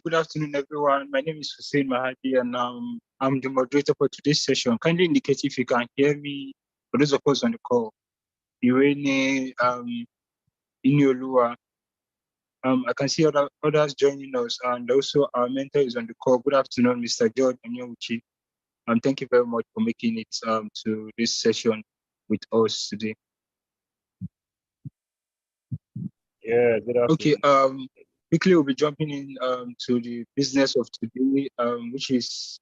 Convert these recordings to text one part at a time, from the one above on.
Good afternoon, everyone. My name is Hussein Mahadi, and I'm the moderator for today's session. Kindly indicate if you can hear me. For those of us on the call, Irene, Iniolua, I can see others joining us, and also our mentor is on the call. Good afternoon, Mr. George Onyewuchi. Thank you very much for making it to this session with us today. Yeah, good afternoon. Okay, quickly we'll be jumping in to the business of today, which is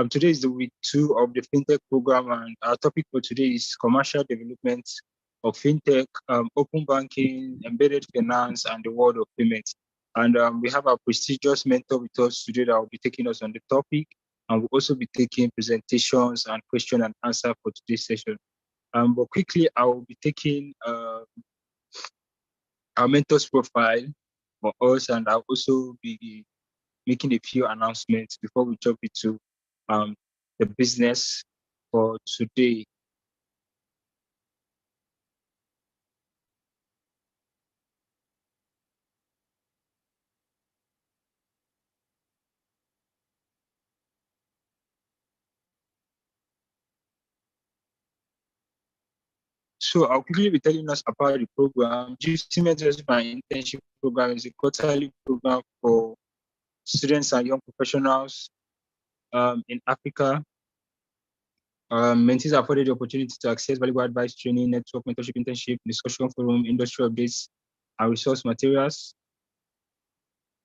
today is the week 2 of the Fintech program, and our topic for today is commercial development of Fintech, open banking, embedded finance, and the world of payments. And we have our prestigious mentor with us today that will be taking us on the topic, and we'll also be taking presentations and question and answer for today's session. But quickly, I will be taking our mentor's profile for us, and I'll also be making a few announcements before we jump into the business for today. So I'll quickly be telling us about the program. JIIPCCMIP internship program is a quarterly program for students and young professionals in Africa. Mentees are afforded the opportunity to access valuable advice, training, network, mentorship, internship, discussion forum, industry updates, and resource materials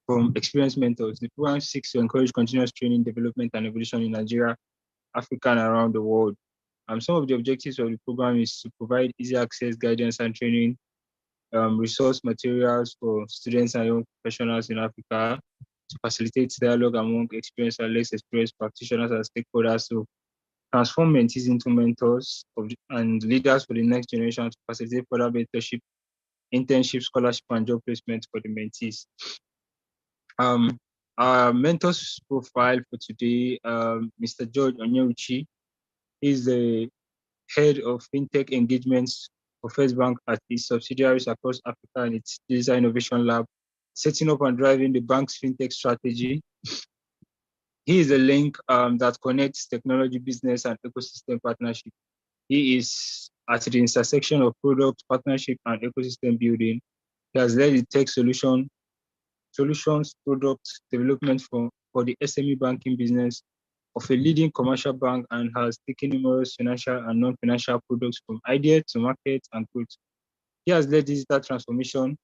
from experienced mentors. The program seeks to encourage continuous training, development, and evolution in Nigeria, Africa, and around the world. Some of the objectives of the program is to provide easy access, guidance, and training, resource materials for students and young professionals in Africa, to facilitate dialogue among experienced and less experienced practitioners and stakeholders, to transform mentees into mentors and leaders for the next generation, to facilitate further mentorship, internship, scholarship, and job placement for the mentees. Our mentor's profile for today, Mr. George Onyewuchi, is the head of fintech engagements for First Bank at its subsidiaries across Africa and its digital innovation lab, setting up and driving the bank's fintech strategy. He is a link that connects technology, business, and ecosystem partnership. He is at the intersection of product, partnership, and ecosystem building. He has led the tech solutions product development for the SME banking business of a leading commercial bank, and has taken numerous financial and non-financial products from idea to market and growth. He has led digital transformation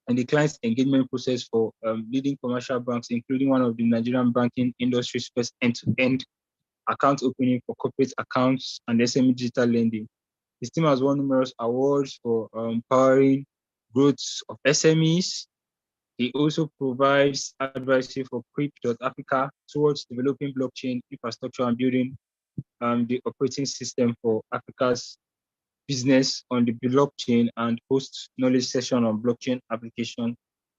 and the client's engagement process for leading commercial banks, including one of the Nigerian banking industry's first end-to-end account opening for corporate accounts and SME digital lending. His team has won numerous awards for powering growth of SMEs. He also provides advisory for Africa towards developing blockchain infrastructure and building the operating system for Africa's business on the blockchain, and hosts knowledge session on blockchain application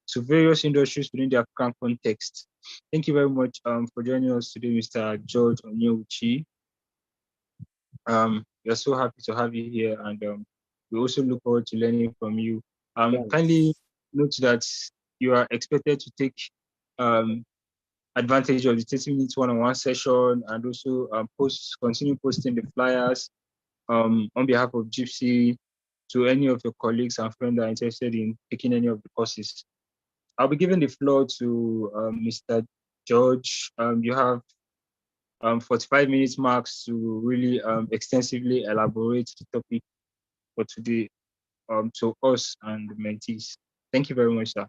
to various industries within the African context. Thank you very much for joining us today, Mr. George Onyewuchi. We are so happy to have you here, and we also look forward to learning from you. Kindly note that you are expected to take advantage of the 30-minute one-on-one session, and also continue posting the flyers on behalf of JIIPC to any of your colleagues and friends that are interested in taking any of the courses. I'll be giving the floor to Mr. George. You have 45 minutes max to really extensively elaborate the topic for today to us and the mentees. Thank you very much, sir.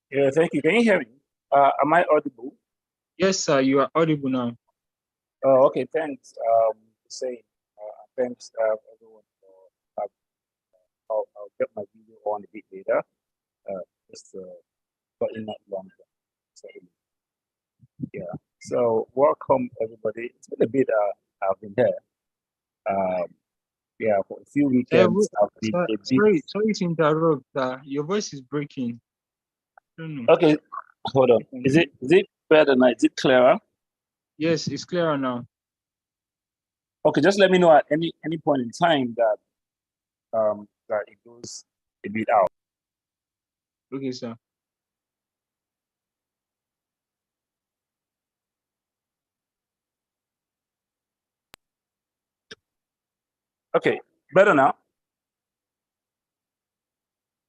Yeah, thank you. Can you hear me? Am I audible? Yes, sir, you are audible now. Oh, okay, thanks. Thanks everyone for I'll get my video on a bit later. Just but in not long. So yeah. So welcome everybody. It's been a bit I've been here. Yeah, for a few weekends. Sorry to interrupt. Your voice is breaking. I don't know. Okay, hold on. Is it better now? Is it clearer? Yes, it's clearer now. Okay, just let me know at any point in time that that it goes a bit out. Okay, sir. Okay, better now.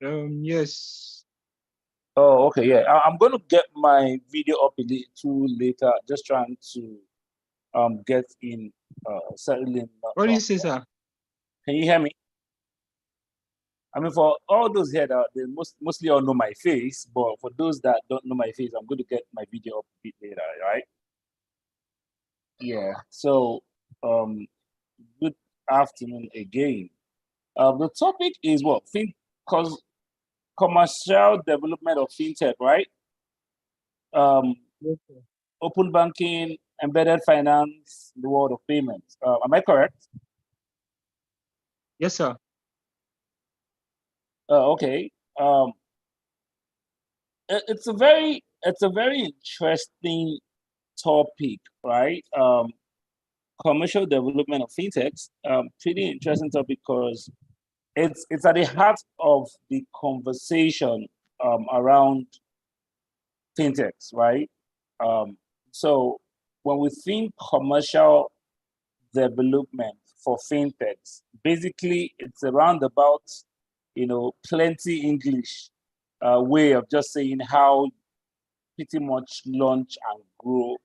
Yes. Oh, okay, yeah. I'm going to get my video up a little later. Just trying to get in settling. What do you say, sir? Can you hear me? I mean, for all those here that they mostly all know my face, but for those that don't know my face, I'm going to get my video up a bit later, right? Yeah. So, good afternoon again. The topic is what? Cause commercial development of fintech, right? Um, Yes, sir. open banking, embedded finance, the world of payments. Am I correct? Yes, sir. Okay. It's a very interesting topic, right? Commercial development of fintechs. Pretty interesting topic because it's at the heart of the conversation around fintechs, right? Um, so when we think commercial development for fintechs, basically it's around about plenty English way of just saying how pretty much launch and grow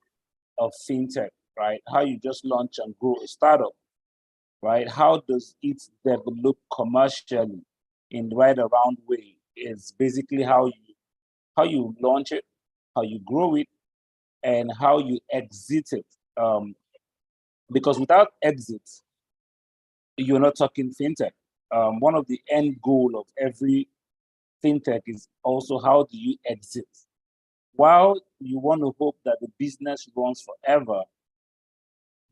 a fintech, right? How you just launch and grow a startup, right? How does it develop commercially in the right around way is basically how you launch it, how you grow it, and how you exit it. Because without exit, you're not talking fintech. One of the end goal of every fintech is also how do you exit. While you want to hope that the business runs forever,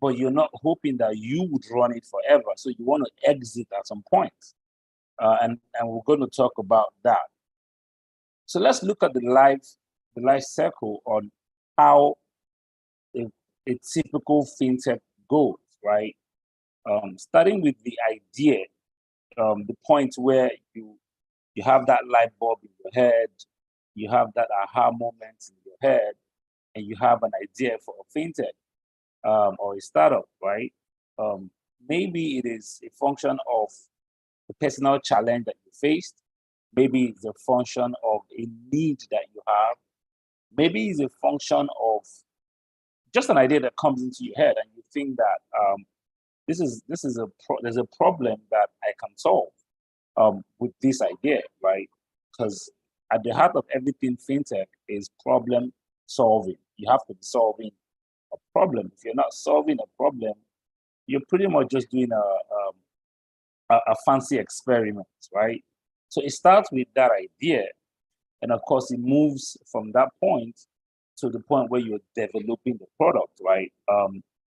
but you're not hoping that you would run it forever. So you want to exit at some point. And we're going to talk about that. So let's look at the life cycle on how a, a typical fintech goes, right? Starting with the idea, the point where you have that light bulb in your head, you have that aha moment in your head, and you have an idea for a fintech or a startup, right? Um, Maybe it is a function of the personal challenge that you faced. Maybe it's a function of a need that you have. Maybe it's a function of just an idea that comes into your head, and you think that there's a problem that I can solve with this idea, right? Because at the heart of everything fintech is problem solving. You have to be solving a problem. If you're not solving a problem, you're pretty much just doing a fancy experiment, right? So it starts with that idea, and of course, it moves from that point to the point where you're developing the product, right?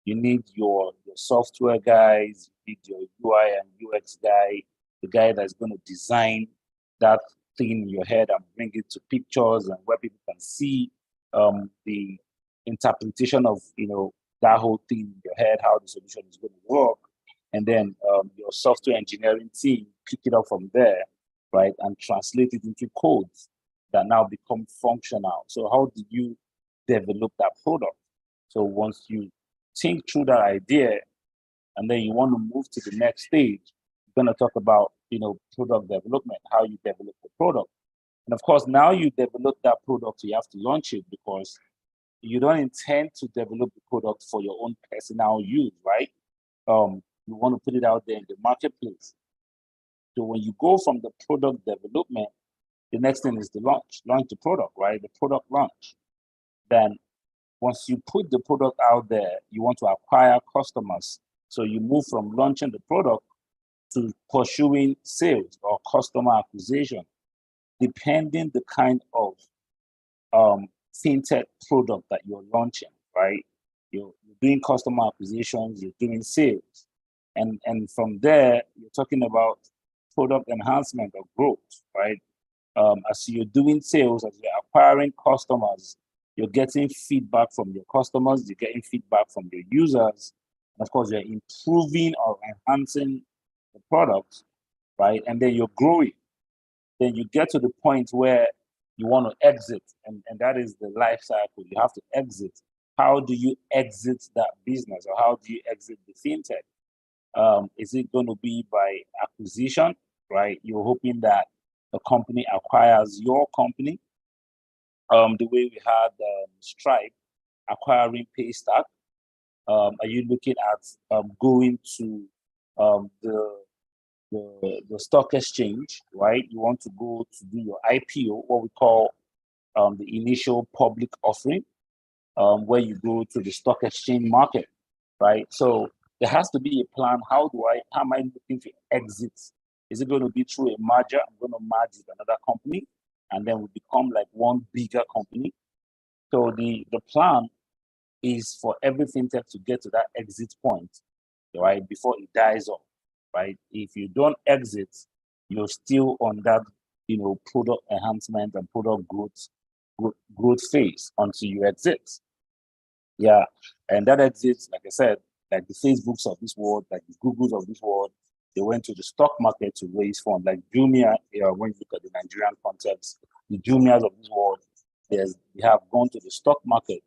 You need your software guys, you need your UI and UX guy, the guy that's going to design that thing in your head and bring it to pictures and where people can see the interpretation of that whole thing in your head, how the solution is going to work, and then your software engineering team pick it up from there, right, and translate it into codes that now become functional. So how do you develop that product? So once you think through that idea and then you want to move to the next stage, you're going to talk about product development, how you develop the product. And of course, now you develop that product, you have to launch it because you don't intend to develop the product for your own personal use, right? You want to put it out there in the marketplace. So when you go from the product development, the next thing is the launch the product, right? The product launch. Then once you put the product out there, you want to acquire customers. So you move from launching the product to pursuing sales or customer acquisition, depending the kind of fintech product that you're launching, right? You're doing customer acquisitions, you're doing sales. And from there, you're talking about product enhancement or growth, right? As you're doing sales, as you're acquiring customers, you're getting feedback from your customers, you're getting feedback from your users. And of course, you're improving or enhancing the product, right? And then you're growing. Then you get to the point where you want to exit, and that is the life cycle. You have to exit. How do you exit that business, or how do you exit the fintech? Is it going to be by acquisition, right? You're hoping that the company acquires your company, the way we had Stripe acquiring Paystack. Are you looking at going to the stock exchange, right? You want to go to do your IPO, what we call the initial public offering, where you go to the stock exchange market, right? So there has to be a plan. How am I looking to exit? Is it going to be through a merger? I'm going to merge with another company, and then we become like one bigger company. So the plan is for every fintech to get to that exit point, right, before it dies off, right? If you don't exit, you're still on that, product enhancement and product growth phase until you exit. Yeah, and that exits, like I said, like the Facebooks of this world, like the Googles of this world, they went to the stock market to raise funds. Like Jumia, when you look at the Nigerian context, the Jumias of this world, they have gone to the stock market,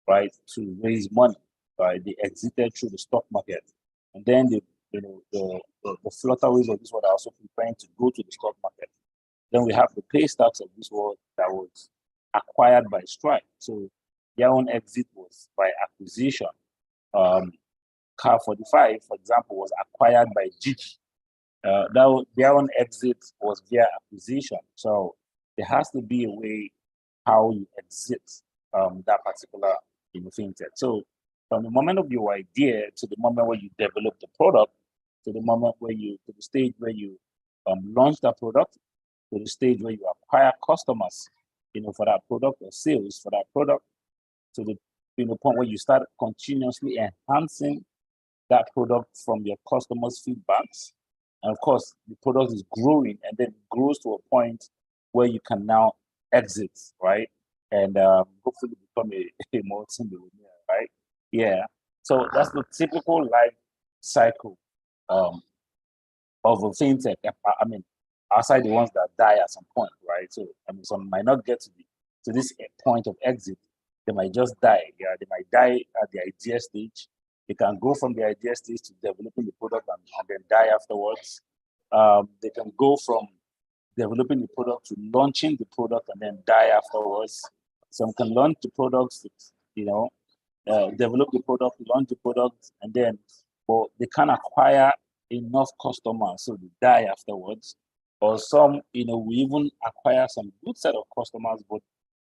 right, to raise money. Right, they exited through the stock market, and then the flutterways of this world are also preparing to go to the stock market. Then we have the Paystacks of this world that was acquired by Stripe. So their own exit was by acquisition. Car 45, for example, was acquired by Gigi. Their own exit was via acquisition. So there has to be a way how you exit that particular fintech. So from the moment of your idea to the moment where you develop the product, to the stage where you launch that product, to the stage where you acquire customers, for that product, or sales for that product, to the point where you start continuously enhancing that product from your customers' feedbacks. And of course, the product is growing, and then it grows to a point where you can now exit, right? And hopefully become a multi-millionaire, right? Yeah. So that's the typical life cycle of a fintech. I mean, outside the ones that die at some point, right? So I mean, some might not get to this point of exit. They might just die. Yeah, they might die at the idea stage. They can go from the idea stage to developing the product and then die afterwards. They can go from developing the product to launching the product and then die afterwards. Some can launch the products, develop the product, launch the product, and then, but they can't acquire enough customers, so they die afterwards. Or some, we even acquire some good set of customers, but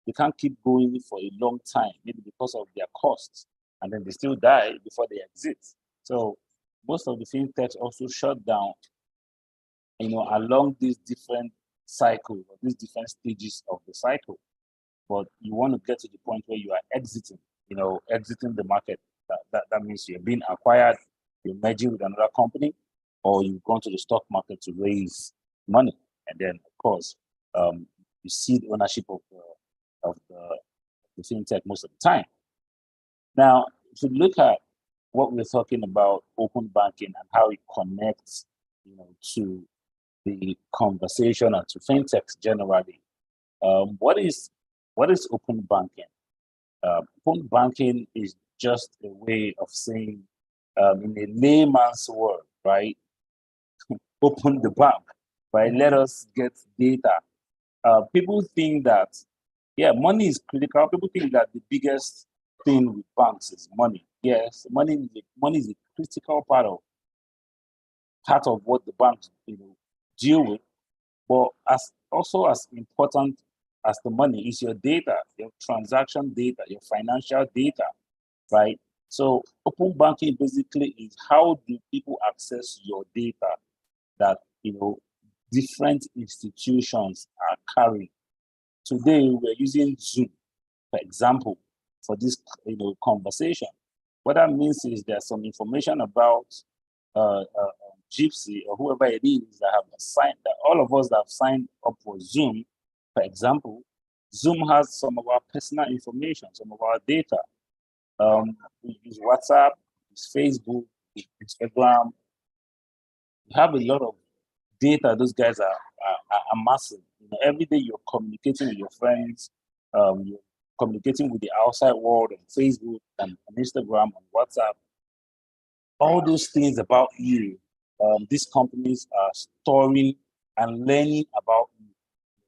they can't keep going for a long time, maybe because of their costs, and then they still die before they exit. So most of the fintechs also shut down, along these different cycles, or these different stages of the cycle. But you want to get to the point where you are exiting, exiting the market. That means you're being acquired, you're merging with another company, or you've gone to the stock market to raise money. And then, of course, you see the ownership of the fintech most of the time. Now, if you look at what we're talking about, open banking and how it connects, to the conversation and to fintechs generally, what is open banking? Open banking is just a way of saying, in a layman's word, right? Open the bank, right? Let us get data. People think that, money is critical. People think that the biggest thing with banks is money. Yes, money is a critical part of what the banks deal with. But as important as the money is your data, your transaction data, your financial data, right? So open banking basically is how do people access your data that different institutions are carrying. Today we're using Zoom, for example, for this conversation. What that means is there's some information about JIIPCC or whoever it is that have signed, that all of us that have signed up for Zoom, for example. Zoom has some of our personal information, some of our data. We use WhatsApp, we use Facebook, we use Instagram. We have a lot of data those guys are amassing. You know, every day you're communicating with your friends, you're communicating with the outside world on Facebook and on Instagram, on WhatsApp. All those things about you, these companies are storing and learning about you.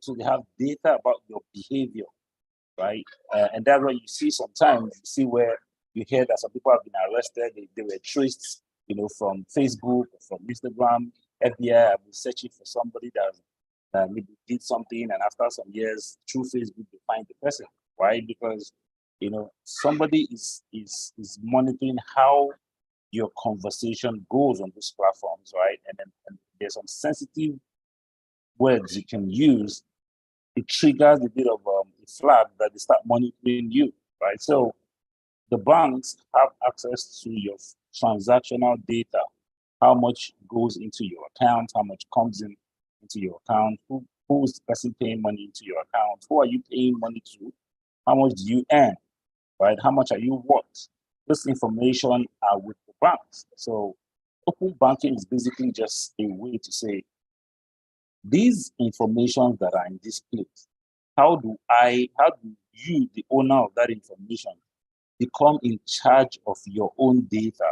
So they have data about your behavior, right? And that's what you see sometimes. You see where you hear that some people have been arrested. They were traced, you know, from Facebook, from Instagram. FBI have been searching for somebody that maybe did something, and after some years, through Facebook, they find the person, right? Because you know somebody is monitoring how your conversation goes on these platforms, right? And there's some sensitive words you can use. It triggers a bit of a flag that they start monitoring you, right? So the banks have access to your transactional data, how much goes into your account, how much comes in into your account, who is the person paying money into your account, who are you paying money to, how much do you earn, right? How much are you worth? This information are with the banks. So open banking is basically just a way to say, these information that are in this place, how do you, the owner of that information, become in charge of your own data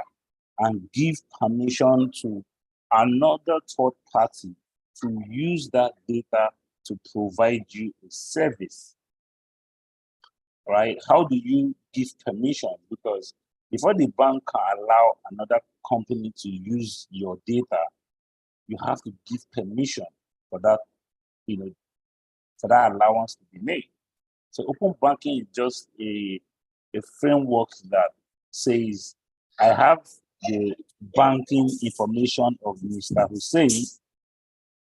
and give permission to another third party to use that data to provide you a service, right? How do you give permission? Because before the bank can allow another company to use your data, you have to give permission for that, you know, for that allowance to be made. So open banking is just a framework that says, I have the banking information of Mr. Hussein,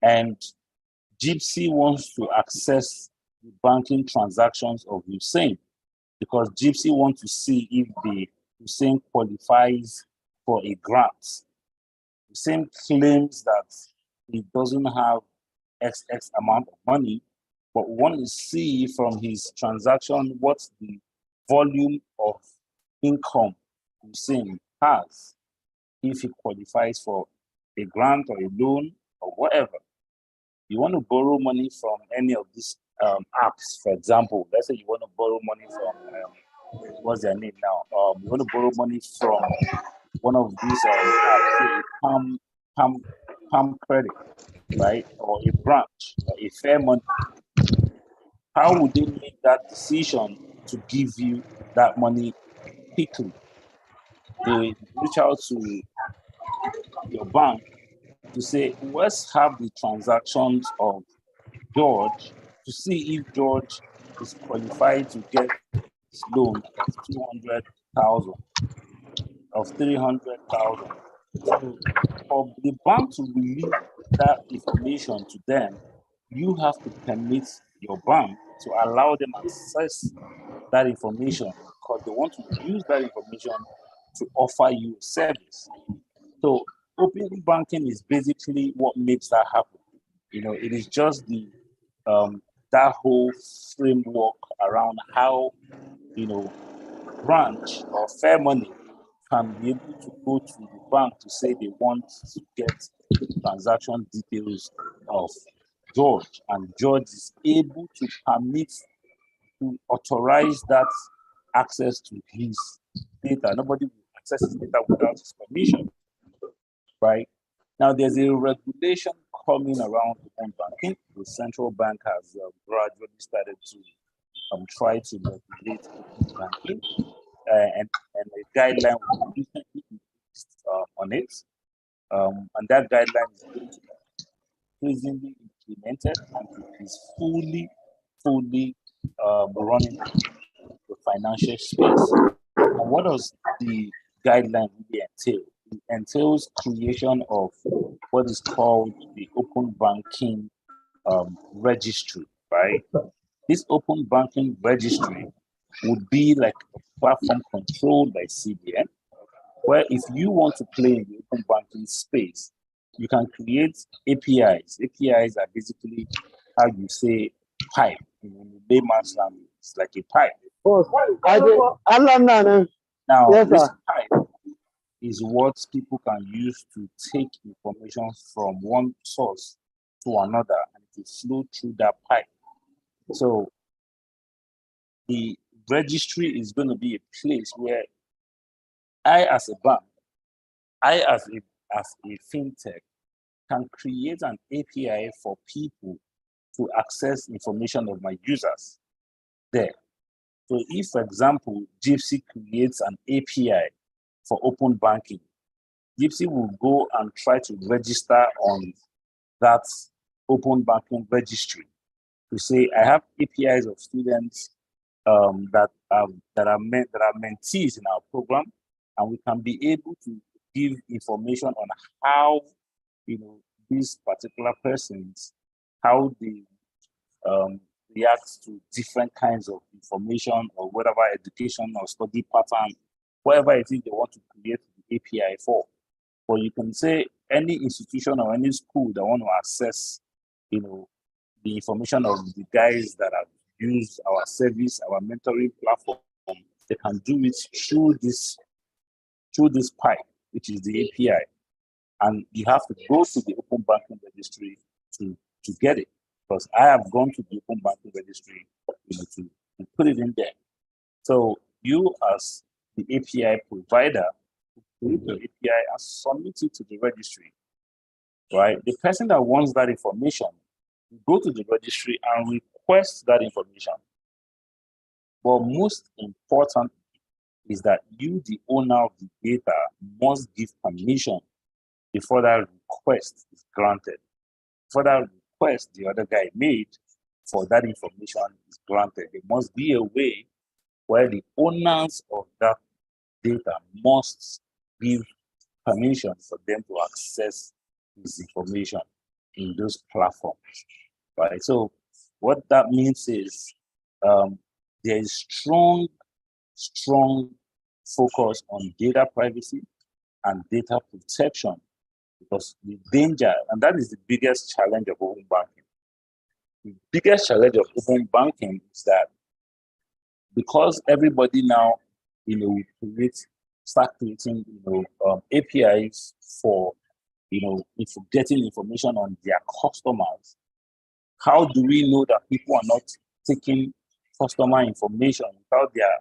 and Gypsy wants to access the banking transactions of Hussein because Gypsy wants to see if the Hussein qualifies for a grant. Hussein claims that he doesn't have X amount of money, but we want to see from his transaction what's the volume of income Hussein has, if he qualifies for a grant or a loan or whatever. You want to borrow money from any of these apps, for example. Let's say you want to borrow money from, what's their name now? You want to borrow money from one of these apps, say Palm Credit, right? Or a branch, or a Fair Money. How would they make that decision to give you that money quickly? They reach out to your bank to say, let's have the transactions of George to see if George is qualified to get this loan of 200,000, of 300,000. So for the bank to release that information to them, you have to permit your bank to allow them access that information because they want to use that information to offer you a service. So open banking is basically what makes that happen. You know, it is just the that whole framework around how, you know, branch or Fair Money can be able to go to the bank to say they want to get transaction details of George, and George is able to permit to authorize that access to his data. Nobody will access his data without his permission, right? Now, there's a regulation coming around open banking. The central bank has gradually started to try to regulate open banking, and a guideline was recently released on it. And that guideline is going to be increasingly implemented, and it is fully running the financial space. And what does the guideline really entail? It entails creation of what is called the open banking registry, right? This open banking registry would be like a platform controlled by CBN, where if you want to play in the open banking space, you can create APIs. APIs are basically how you say pipe in layman's language. It's like a pipe. Now, Yes, this sir. pipe is what people can use to take information from one source to another, and it will flow through that pipe. So the registry is going to be a place where I, as a bank, I, as a fintech, can create an API for people to access information of my users there. So if, for example, JIIPC creates an API for open banking, JIIPC will go and try to register on that open banking registry to say, I have APIs of students that are mentees in our program, and we can be able to give information on how these particular persons, how they react to different kinds of information or whatever education or study pattern, whatever it is they want to create the API for. Or you can say any institution or any school that want to access, the information of the guys that have used our service, our mentoring platform, they can do it through this pipe, which is the API. And you have to go to the open banking registry to get it. Because I have gone to the open banking registry to put it in there. So you, as the API provider, create your API and submit it to the registry, right? The person that wants that information will go to the registry and request that information. But most important is that you, the owner of the data, must give permission before that request is granted. For that request the other guy made for that information is granted, there must be a way where the owners of that data must give permission for them to access this information in those platforms, right? So what that means is there is strong focus on data privacy and data protection, because the danger, and that is the biggest challenge of open banking. The biggest challenge of open banking is that because everybody now, start creating, APIs for, getting information on their customers. How do we know that people are not taking customer information without their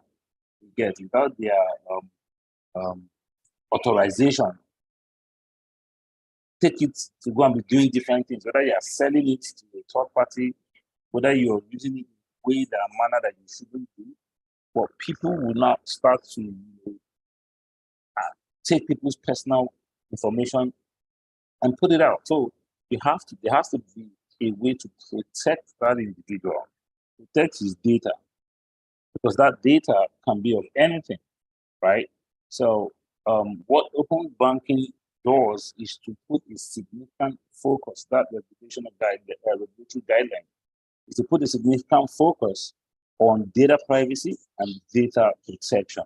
authorization? Take it to go and be doing different things, whether you are selling it to a third party, whether you're using it in a way, that manner that you shouldn't do. But people will not start to take people's personal information and put it out. So there has to be a way to protect that individual, protect his data, because that data can be of anything, right? So what open banking does is to put a significant focus, that regulatory guideline is to put a significant focus on data privacy and data protection,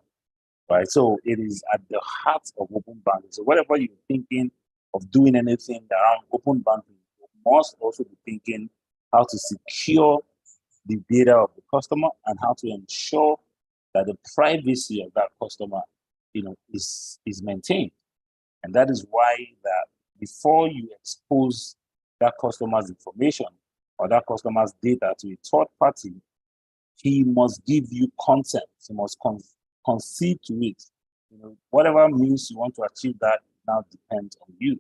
right? So it is at the heart of open banking. So whatever you're thinking of doing anything around open banking, you must also be thinking how to secure the data of the customer and how to ensure that the privacy of that customer, is maintained. And that is why that before you expose that customer's information or that customer's data to a third party, he must give you consent. He must concede to it. Whatever means you want to achieve that now depends on you.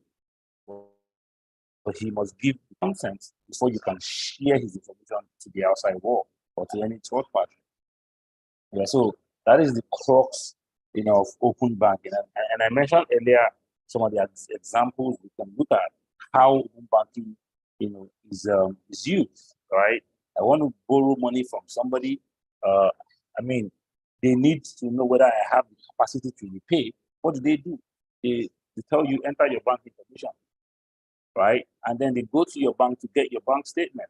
But he must give consent before you can share his information to the outside world or to any third party. Yeah, so that is the crux, of open banking. And I mentioned earlier some of the examples we can look at how open banking, is used, right? I want to borrow money from somebody. They need to know whether I have the capacity to repay. What do? They tell you, enter your bank information, right? And then they go to your bank to get your bank statement,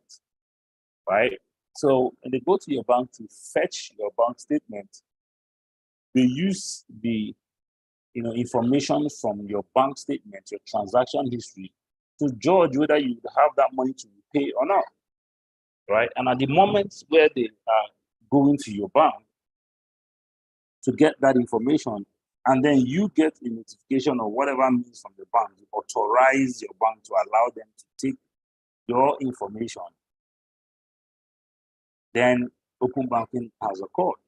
right? So when they go to your bank to fetch your bank statement, they use the information from your bank statement, your transaction history, to judge whether you have that money to repay or not, right? And at the moment where they are going to your bank to get that information, and then you get a notification or whatever means from the bank, you authorize your bank to allow them to take your information, then open banking has occurred,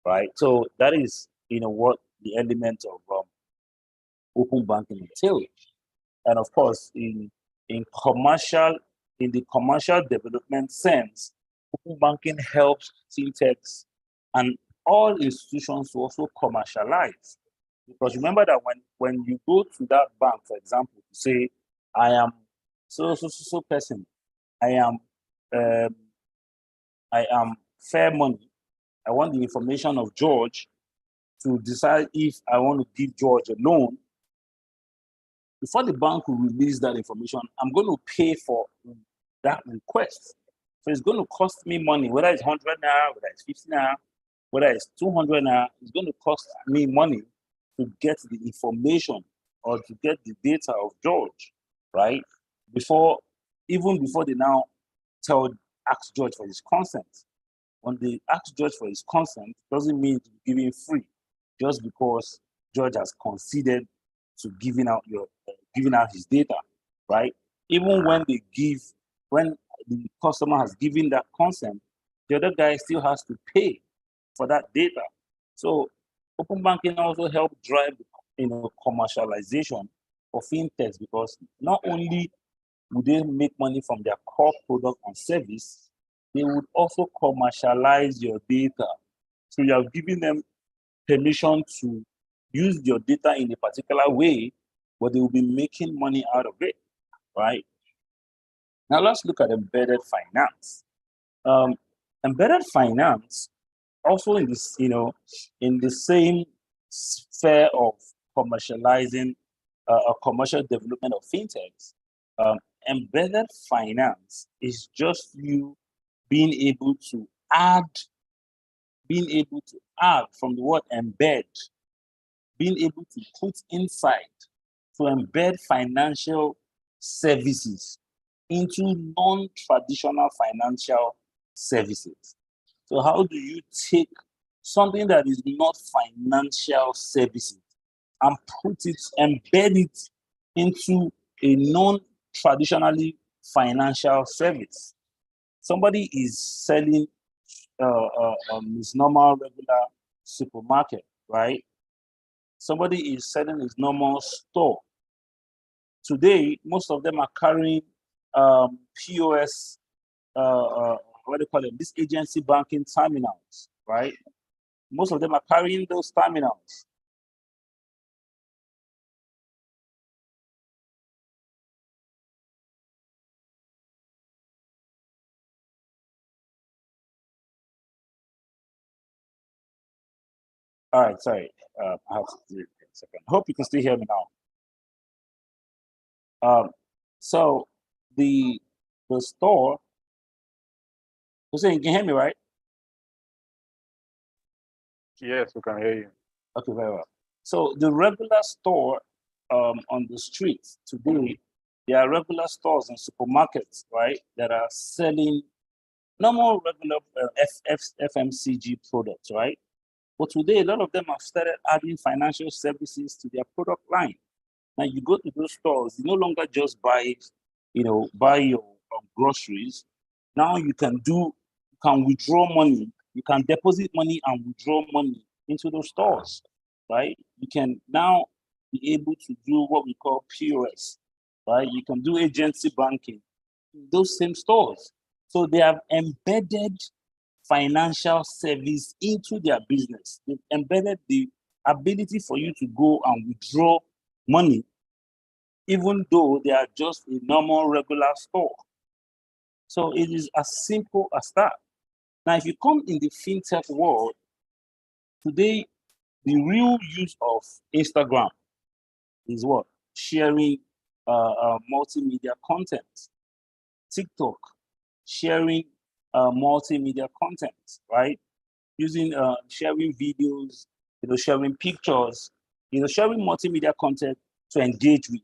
right? So that is, what the element of open banking entails. And of course, in commercial, in the commercial development sense, open banking helps fintechs and all institutions to also commercialize. Because remember that when you go to that bank, for example, to say, I am so person, I am um, I am fair money. I want the information of George to decide if I want to give George a loan. Before the bank will release that information, I'm going to pay for that request. So it's going to cost me money, whether it's 100 naira, whether it's 50 naira, whether it's 200 naira, it's going to cost me money to get the information or to get the data of George, right? Even before they now ask George for his consent. When they ask George for his consent, doesn't mean to be given free, just because George has conceded to giving out his data, right? Even when the customer has given that consent, the other guy still has to pay for that data. So open banking also help drive commercialization for fintechs, because not only would they make money from their core product and service, they would also commercialize your data. So you are giving them permission to use your data in a particular way, but they will be making money out of it, right? Now let's look at embedded finance. Embedded finance also in this, in the same sphere of commercializing or commercial development of fintechs. Embedded finance is just you being able to add from the word embed, being able to put inside, to embed financial services into non-traditional financial services. So how do you take something that is not financial services and embed it into a non-traditionally financial service? Somebody is selling his normal regular supermarket, right? Somebody is selling his normal store. Today, most of them are carrying POS, what do you call it? These agency banking terminals, right? Most of them are carrying those terminals. All right, sorry. I have to do it in a second. Hope you can still hear me now. So the store, you saying you can hear me, right? Yes, we can hear you. Okay, very well. So the regular store on the streets today, there are regular stores and supermarkets, right, that are selling normal regular FMCG products, right? But today, a lot of them have started adding financial services to their product line. Now you go to those stores, you no longer just buy your groceries. Now you can withdraw money, you can deposit money and withdraw money into those stores, right? You can now be able to do what we call POS, right? You can do agency banking in those same stores. So they have embedded financial service into their business. They've embedded the ability for you to go and withdraw money, even though they are just a normal regular store. So it is as simple as that. Now, if you come in the fintech world, today, the real use of Instagram is what? Sharing multimedia content. TikTok, sharing multimedia content, right? Using sharing videos, sharing pictures, sharing multimedia content to engage with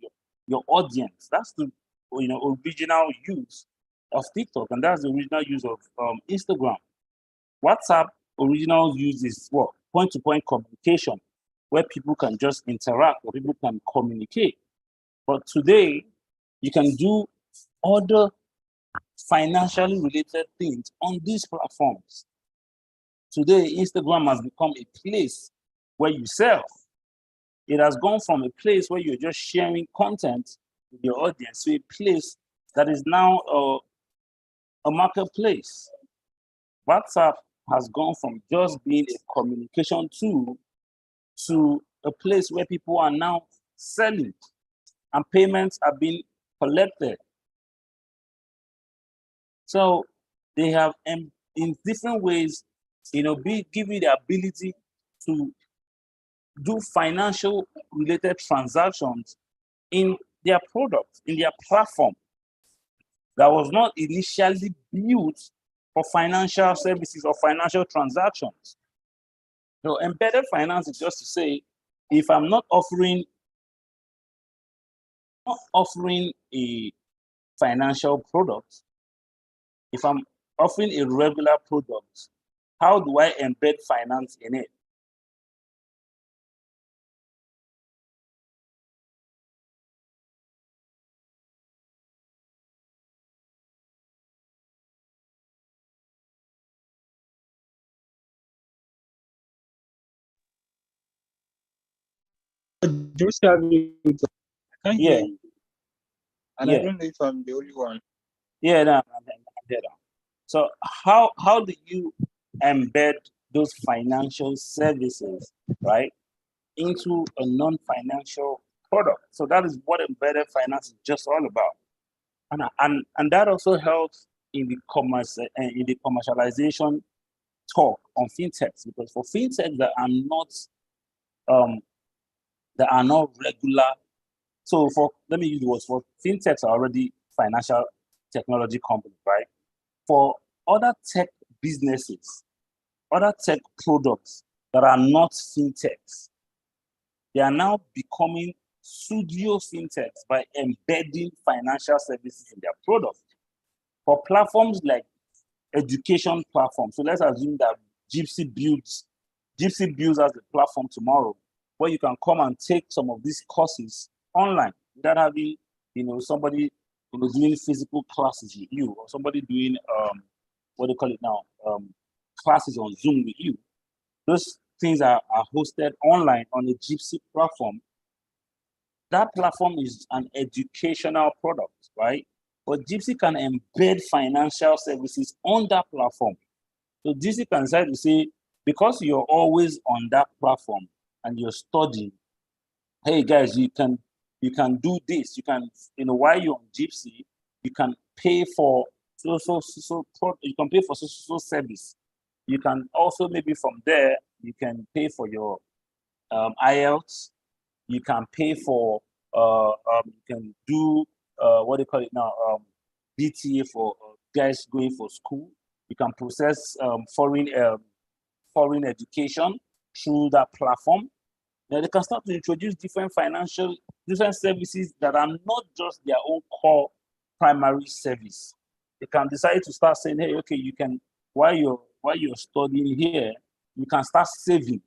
your audience. That's the original use of TikTok, and that's the original use of Instagram. WhatsApp original use is what? Point-to-point communication, where people can just interact or people can communicate. But today, you can do other financially related things on these platforms. Today, Instagram has become a place where you sell. It has gone from a place where you're just sharing content with your audience to a place that is now a marketplace. WhatsApp has gone from just being a communication tool to a place where people are now selling and payments are being collected. So they have, in different ways, give you the ability to do financial related transactions in their product, in their platform that was not initially built for financial services or financial transactions. So embedded finance is just to say, if I'm not offering a financial product, if I'm offering a regular product, how do I embed finance in it? Just have you. I can't hear Yeah, you. And I yeah, don't know if I'm the only one. yeah. No, I'm there now. So how do you embed those financial services, right, into a non-financial product? So that is what embedded finance is just all about, and that also helps in the commercialization talk on fintechs, because for fintechs um that are not regular. So let me use the words, for fintechs are already financial technology companies, right? For other tech businesses, other tech products that are not fintechs, they are now becoming studio fintechs by embedding financial services in their product. For platforms like education platforms, so let's assume that Gypsy builds as the platform tomorrow, where you can come and take some of these courses online without having, somebody, doing physical classes with you, or somebody doing what do you call it now, classes on Zoom with you. Those things are hosted online on the Gypsy platform. That platform is an educational product, right? But Gypsy can embed financial services on that platform. So Gypsy can decide to say, because you're always on that platform and you're studying, hey guys, you can do this. You can, while you're on Gypsy, you can pay for you can pay for so service. You can also, maybe from there, you can pay for your IELTS. You can pay for you can do what do you call it now, BTA for guys going for school. You can process foreign education through that platform. Now they can start to introduce different services that are not just their own core primary service. They can decide to start saying, hey, okay, you can, while you're studying here, you can start saving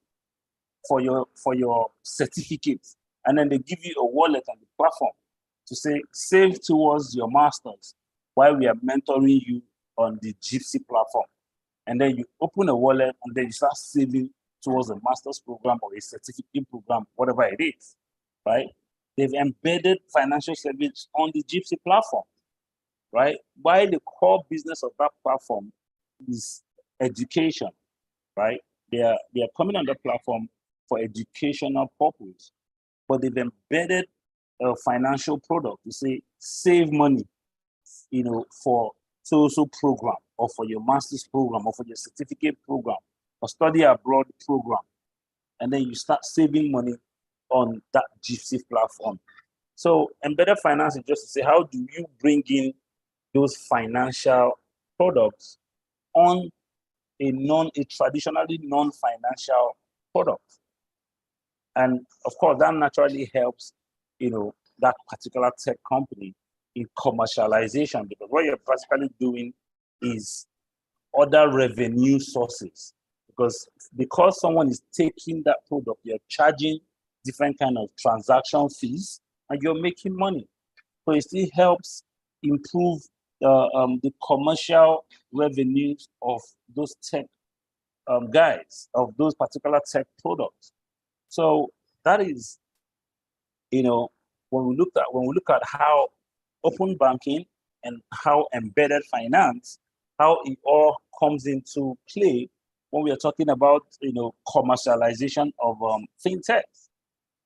for your certificate, and then they give you a wallet on the platform to say save towards your masters while we are mentoring you on the Gypsy platform. And then you open a wallet and then you start saving towards a master's program or a certificate program, whatever it is, right? They've embedded financial service on the Gypsy platform, right? While the core business of that platform is education, right? They are coming on the platform for educational purpose, but they've embedded a financial product to say save money, for so program, or for your master's program, or for your certificate program, or study abroad program, and then you start saving money on that Gypsy platform. So embedded finance is just to say, how do you bring in those financial products on a traditionally non-financial product? And of course, that naturally helps, that particular tech company in commercialization, because what you're basically doing is other revenue sources. Because someone is taking that product, you're charging different kind of transaction fees, and you're making money. So it still helps improve the commercial revenues of those tech guys, of those particular tech products. So that is, when we look at how open banking and how embedded finance, how it all comes into play when we are talking about commercialization of fintech,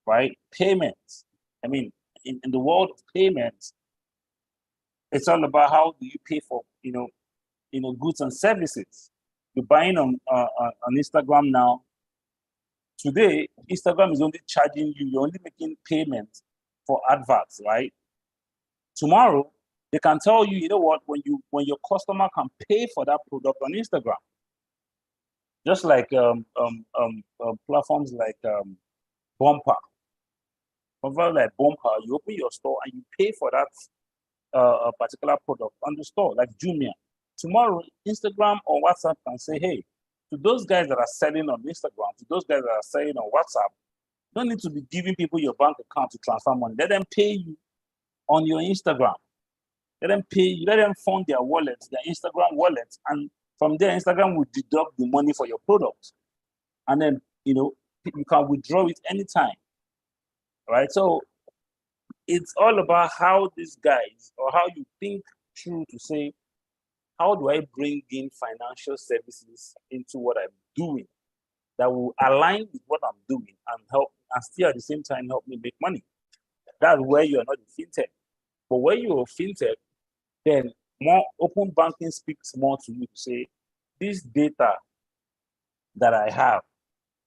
right? Payments. I mean, in the world of payments, it's all about how do you pay for goods and services. You're buying on Instagram now. Today, Instagram is only charging you. You're only making payments for adverts, right? Tomorrow, they can tell you, you know what, when your customer can pay for that product on Instagram, just like platforms like Bumper. Platforms like Bumper, you open your store and you pay for that a particular product on the store, like Jumia. Tomorrow, Instagram or WhatsApp can say, hey, to those guys that are selling on Instagram, to those guys that are selling on WhatsApp, you don't need to be giving people your bank account to transfer money. Let them pay you on your Instagram. Let them pay you, let them fund their wallets, their Instagram wallets, and from there, Instagram will deduct the money for your product. And then, you can withdraw it anytime, right? So it's all about how these guys, or how you think through to say, how do I bring in financial services into what I'm doing that will align with what I'm doing and help, and still at the same time help me make money? That's where you are not a fintech. But when you're a fintech, then more open banking speaks more to you to say, this data that I have,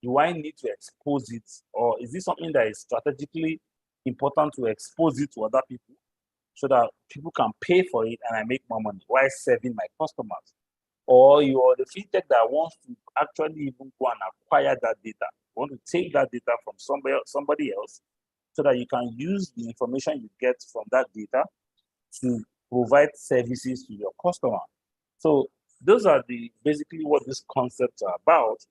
do I need to expose it? Or is this something that is strategically important to expose it to other people so that people can pay for it and I make more money while serving my customers? Or you are the fintech that wants to actually even go and acquire that data, want to take that data from somebody else so that you can use the information you get from that data to provide services to your customer. So those are basically what these concepts are about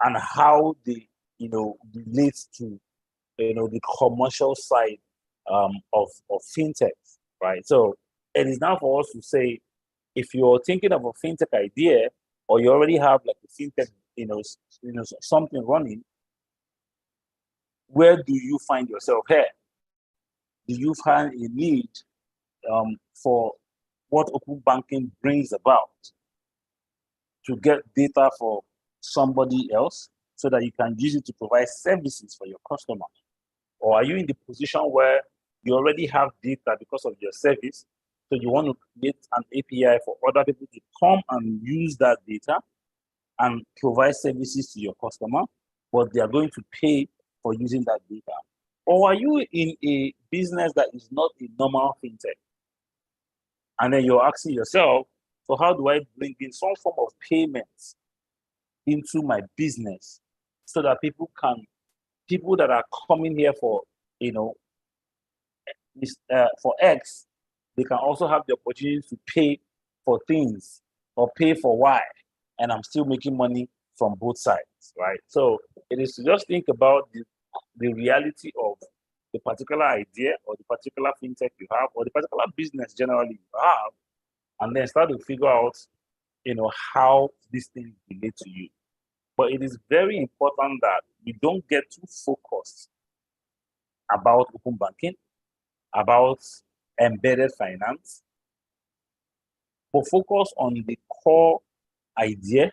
and how they relate to the commercial side of fintech, right? So it is now for us to say, if you're thinking of a fintech idea, or you already have like a fintech, something running, where do you find yourself here? Do you find a need for what open banking brings about, to get data for somebody else so that you can use it to provide services for your customer? Or are you in the position where you already have data because of your service, so you want to create an API for other people to come and use that data and provide services to your customer, but they are going to pay for using that data? Or are you in a business that is not a normal fintech? And then you're asking yourself, so how do I bring in some form of payments into my business so that people that are coming here for, for X, they can also have the opportunity to pay for things or pay for Y, and I'm still making money from both sides, right? So it is to just think about the reality of the particular idea or the particular fintech you have or the particular business generally you have, and then start to figure out, how these things relate to you. But it is very important that we don't get too focused about open banking, about embedded finance, but focus on the core idea,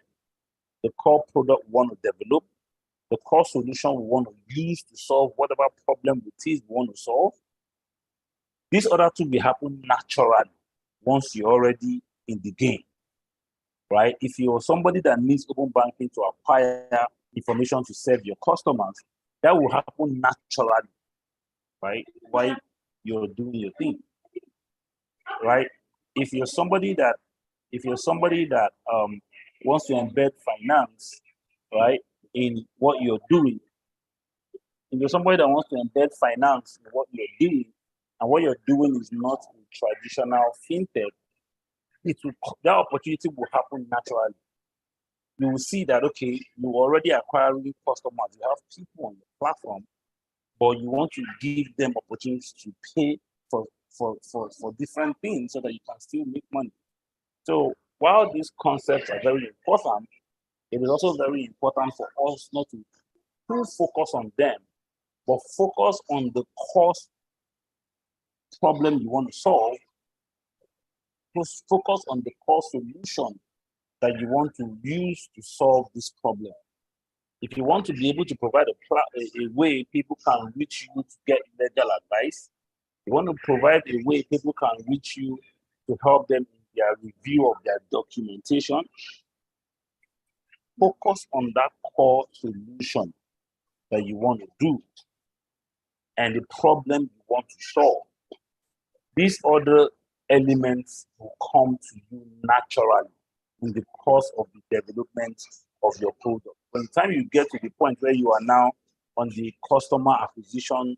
the core product we want to develop, the core solution we want to use to solve whatever problem it is we want to solve. These other two will happen naturally once you're already in the game, right? If you're somebody that needs open banking to acquire information to serve your customers, that will happen naturally, right? While you're doing your thing, right? If you're somebody that wants to embed finance, right, in what you're doing, if you're somebody that wants to embed finance in what you're doing, and what you're doing is not a traditional fintech, that opportunity will happen naturally. You will see that, okay, you're already acquiring customers, you have people on the platform, but you want to give them opportunities to pay for for different things so that you can still make money. So while these concepts are very important, it is also very important for us not to too focus on them, but focus on the cause problem you want to solve. Just focus on the core solution that you want to use to solve this problem. If you want to be able to provide a way people can reach you to get legal advice, you want to provide a way people can reach you to help them in their review of their documentation, focus on that core solution that you want to do and the problem you want to solve. These other elements will come to you naturally in the course of the development of your product. By the time you get to the point where you are now on the customer acquisition,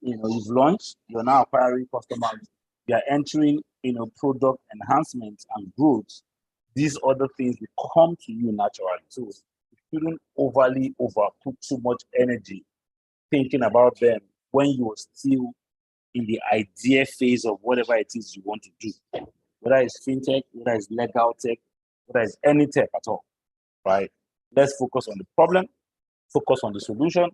you've launched, you're now acquiring customers, you are entering, product enhancements and growth. These other things will come to you naturally. So you shouldn't put too much energy thinking about them when you're still in the idea phase of whatever it is you want to do, whether it's fintech, whether it's legal tech, whether it's any tech at all, right? Let's focus on the problem, focus on the solution.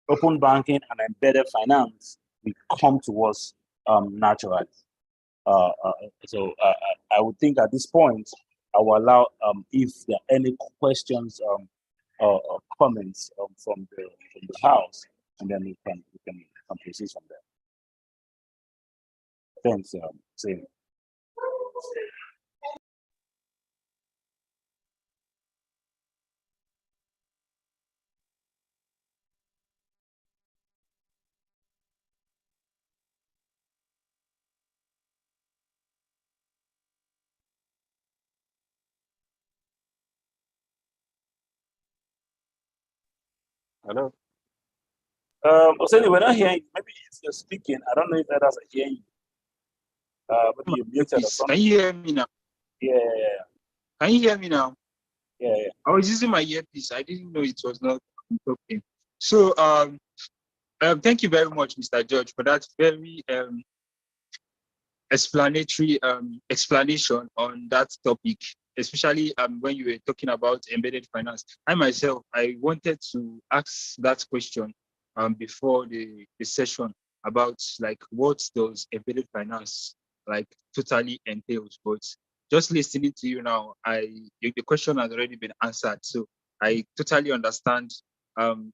Open banking and embedded finance will come to us naturally. So I would think at this point, I will allow if there are any questions or comments from the house, and then we can proceed from there. Thanks, Sam. Hello. Oseni, we're not hearing. Maybe if you're speaking, I don't know if others are hearing you. Maybe you're muted or something. Can you hear me now? Yeah. Can you hear me now? Yeah. I was using my earpiece. I didn't know it was not talking. So thank you very much, Mr. George, for that very explanatory explanation on that topic, especially when you were talking about embedded finance. I myself, I wanted to ask that question before the session about like what does embedded finance like totally entails. But just listening to you now, the question has already been answered. So I totally understand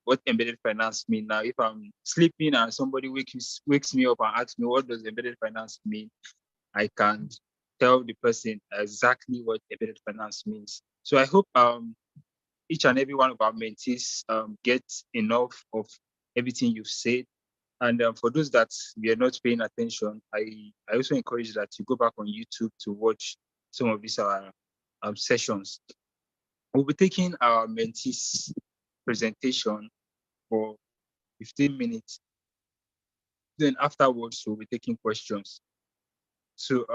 what embedded finance mean. Now, if I'm sleeping and somebody wakes me up and asks me what does embedded finance mean, I can tell the person exactly what embedded finance means. So I hope each and every one of our mentees get enough of everything you've said. And for those that we are not paying attention, I also encourage that you go back on YouTube to watch some of these sessions. We'll be taking our mentees presentation for 15 minutes. Then afterwards, we'll be taking questions. So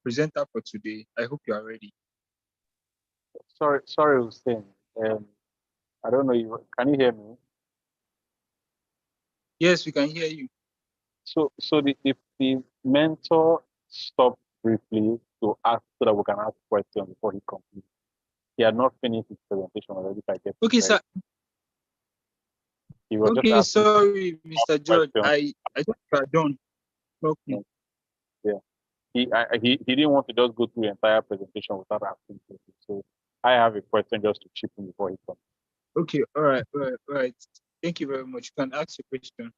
presenter for today, I hope you are ready. Sorry, Hussein. I don't know. Can you hear me? Yes, we can hear you. So if the mentor stopped briefly to ask so that we can ask questions before he completes. He had not finished his presentation already. If I get okay, sir. He was okay, just sorry, Mr. George. I thought you are done. Okay. Yeah. He didn't want to just go through the entire presentation without asking questions. So I have a question just to chip in before he comes. Okay, all right. Thank you very much. You can ask your question.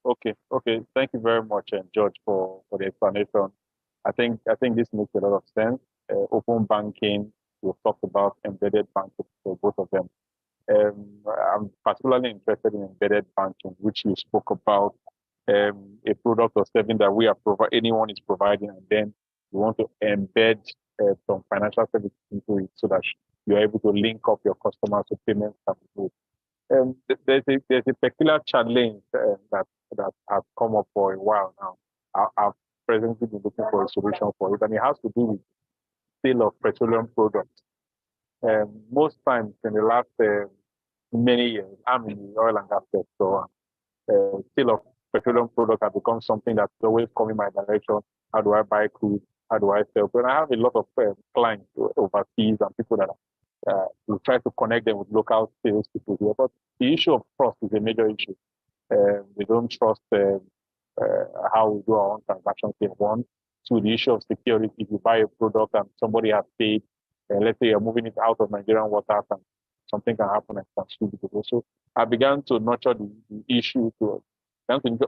Okay. Thank you very much, George, for the explanation. I think this makes a lot of sense. Open banking, we've talked about embedded banking for both of them. I'm particularly interested in embedded banking, which you spoke about, a product or service that anyone is providing, and then you want to embed some financial services into it so that you're able to link up your customers to payments and good. There's a peculiar challenge that has come up for a while now. I've presently been looking for a solution for it, and it has to do with sale of petroleum products. Most times in the last many years, I'm in the oil and gas sector. Sale of petroleum product has become something that's always coming my direction. How do I buy crude? How do I sell? But I have a lot of clients overseas and people that we try to connect them with local sales people here. But the issue of trust is a major issue. We don't trust how we do our own transactions here. One, two, the issue of security. If you buy a product and somebody has paid, let's say you're moving it out of Nigerian waters and something can happen and consume it. So I began to nurture the issue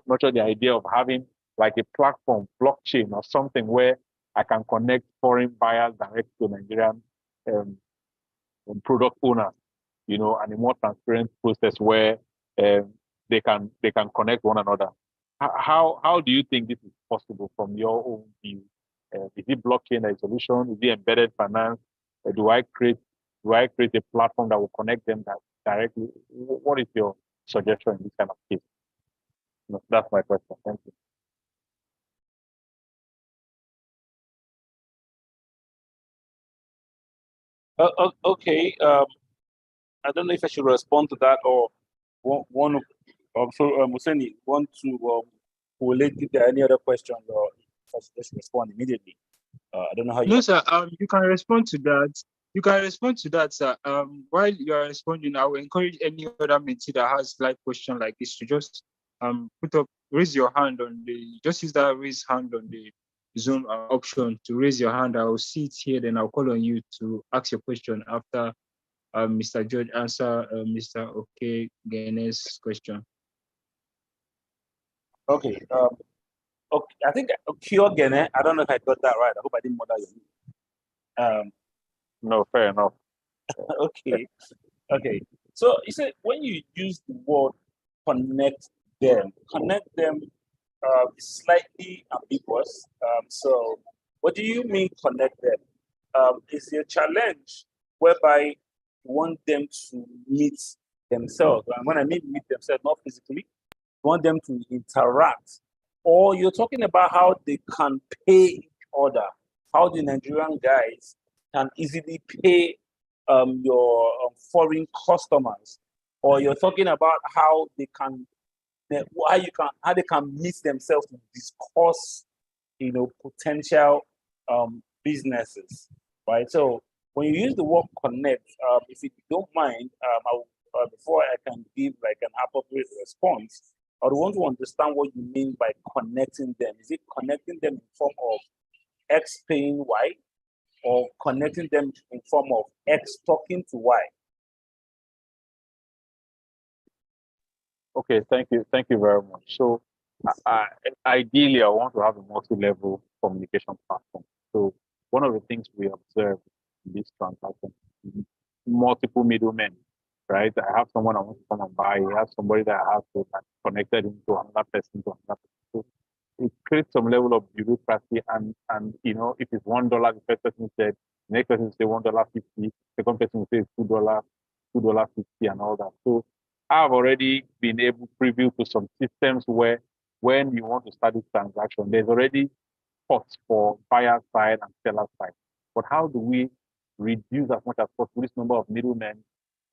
nurture the idea of having like a platform, blockchain or something where I can connect foreign buyers direct to Nigerian product owners, and a more transparent process where they can connect one another. How do you think this is possible from your own view? Is it blockchain a solution? Is it embedded finance? Do I create a platform that will connect them directly? What is your suggestion in this kind of case? That's my question. Thank you. Okay. I don't know if I should respond to that or Museni want to relate if there are any other questions or if I should just respond immediately. I don't know how you. No, sir. You can respond to that. You can respond to that, sir. While you are responding, I will encourage any other mentee that has live question like this to just raise your hand just use that raise hand on the Zoom option to raise your hand. I will see it here, then I'll call on you to ask your question after Mr. George answer Mr. Gene's question. Okay. Okay. I think Gene. I don't know if I got that right. I hope I didn't bother you. No, fair enough. Okay. So you said when you use the word connect them is slightly ambiguous. So what do you mean connect them? Is it a challenge whereby you want them to meet themselves? And when I mean meet themselves, not physically, you want them to interact. Or you're talking about how they can pay each other, how the Nigerian guys can easily pay your foreign customers, or you're talking about how they can meet themselves to discuss, potential businesses, right? So when you use the word connect, if you don't mind, before I can give like an appropriate response, I would want to understand what you mean by connecting them. Is it connecting them in form of X paying Y, or connecting them in form of X talking to Y? Okay, thank you very much. So ideally, I want to have a multi-level communication platform. So one of the things we observe in this transaction, multiple middlemen, right? I have someone I want to come and buy. I have somebody that I have to connected into another person to another person. So it creates some level of bureaucracy, and if it's $1, the first person said, the next person say $1.50, second person will say $2.50, and all that. So I've already been able to preview to some systems where when you want to start this transaction, there's already spots for buyer side and seller side. But how do we reduce as much as possible this number of middlemen,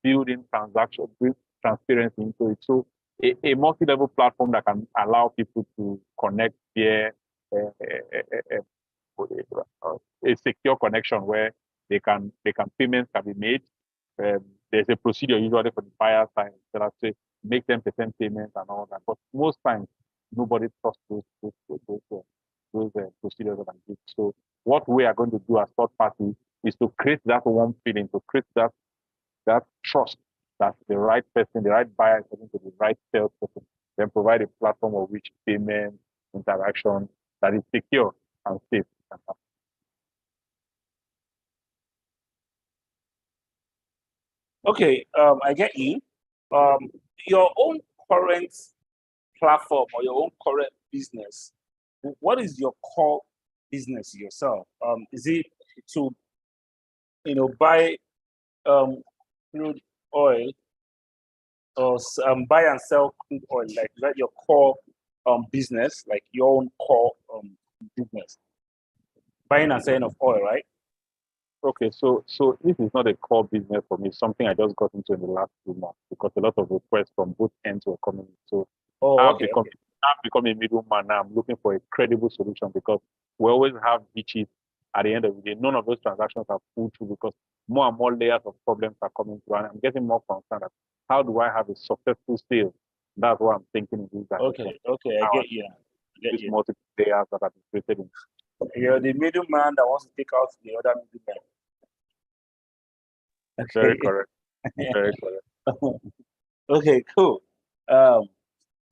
building transparency into it? So a multi-level platform that can allow people to connect via a secure connection where payments can be made. There's a procedure usually for the buyer side, seller say make 10% payments and all that. But most times nobody trusts those procedures that are good. So what we are going to do as third party is to create that warm feeling, to create that trust that the right person, the right buyer is talking to the right salesperson, then provide a platform of which payment interaction that is secure and safe. Okay, I get you. Your own current platform or your own current business, what is your core business yourself? Is it to buy crude oil, or buy and sell crude oil? Like, is that your core business, like your own core business? Buying and selling of oil, right? Okay, so this is not a core business for me. Something I just got into in the last 2 months because a lot of requests from both ends were coming in. So I've become a middleman now. I'm looking for a credible solution because we always have glitches at the end of the day. None of those transactions are pulled through because more and more layers of problems are coming through. And I'm getting more concerned that how do I have a successful sale? That's what I'm thinking in this direction. Okay, I get you. These multiple layers that have been created in. You're the middleman that wants to take out the other middleman. Very correct. Very correct. Okay, cool.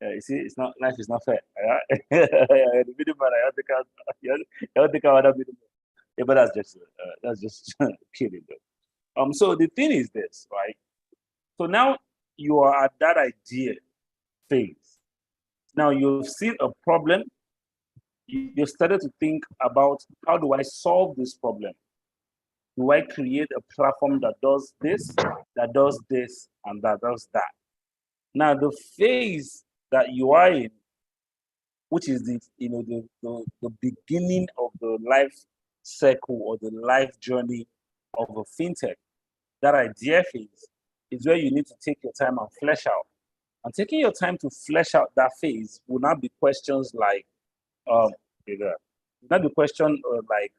You see, it's not life is not fair. Right? The middleman, I have to take out. You have to take out other middleman. Yeah, but that's just kidding though. So the thing is this, right? So now you are at that idea phase. Now you've seen a problem. You started to think about how do I solve this problem? Do I create a platform that does this, and that does that? Now the phase that you are in, which is the beginning of the life cycle or the life journey of a fintech, that idea phase is where you need to take your time and flesh out. And taking your time to flesh out that phase will not be questions like, not the question like,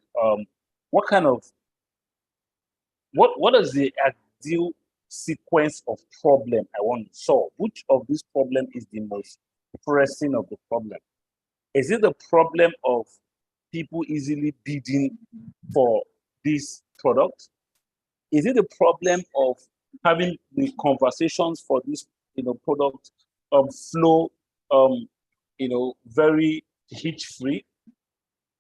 what is the ideal sequence of problem I want to solve? Which of this problem is the most pressing of the problem? Is it the problem of people easily bidding for this product? Is it the problem of having the conversations for this product flow very hitch-free?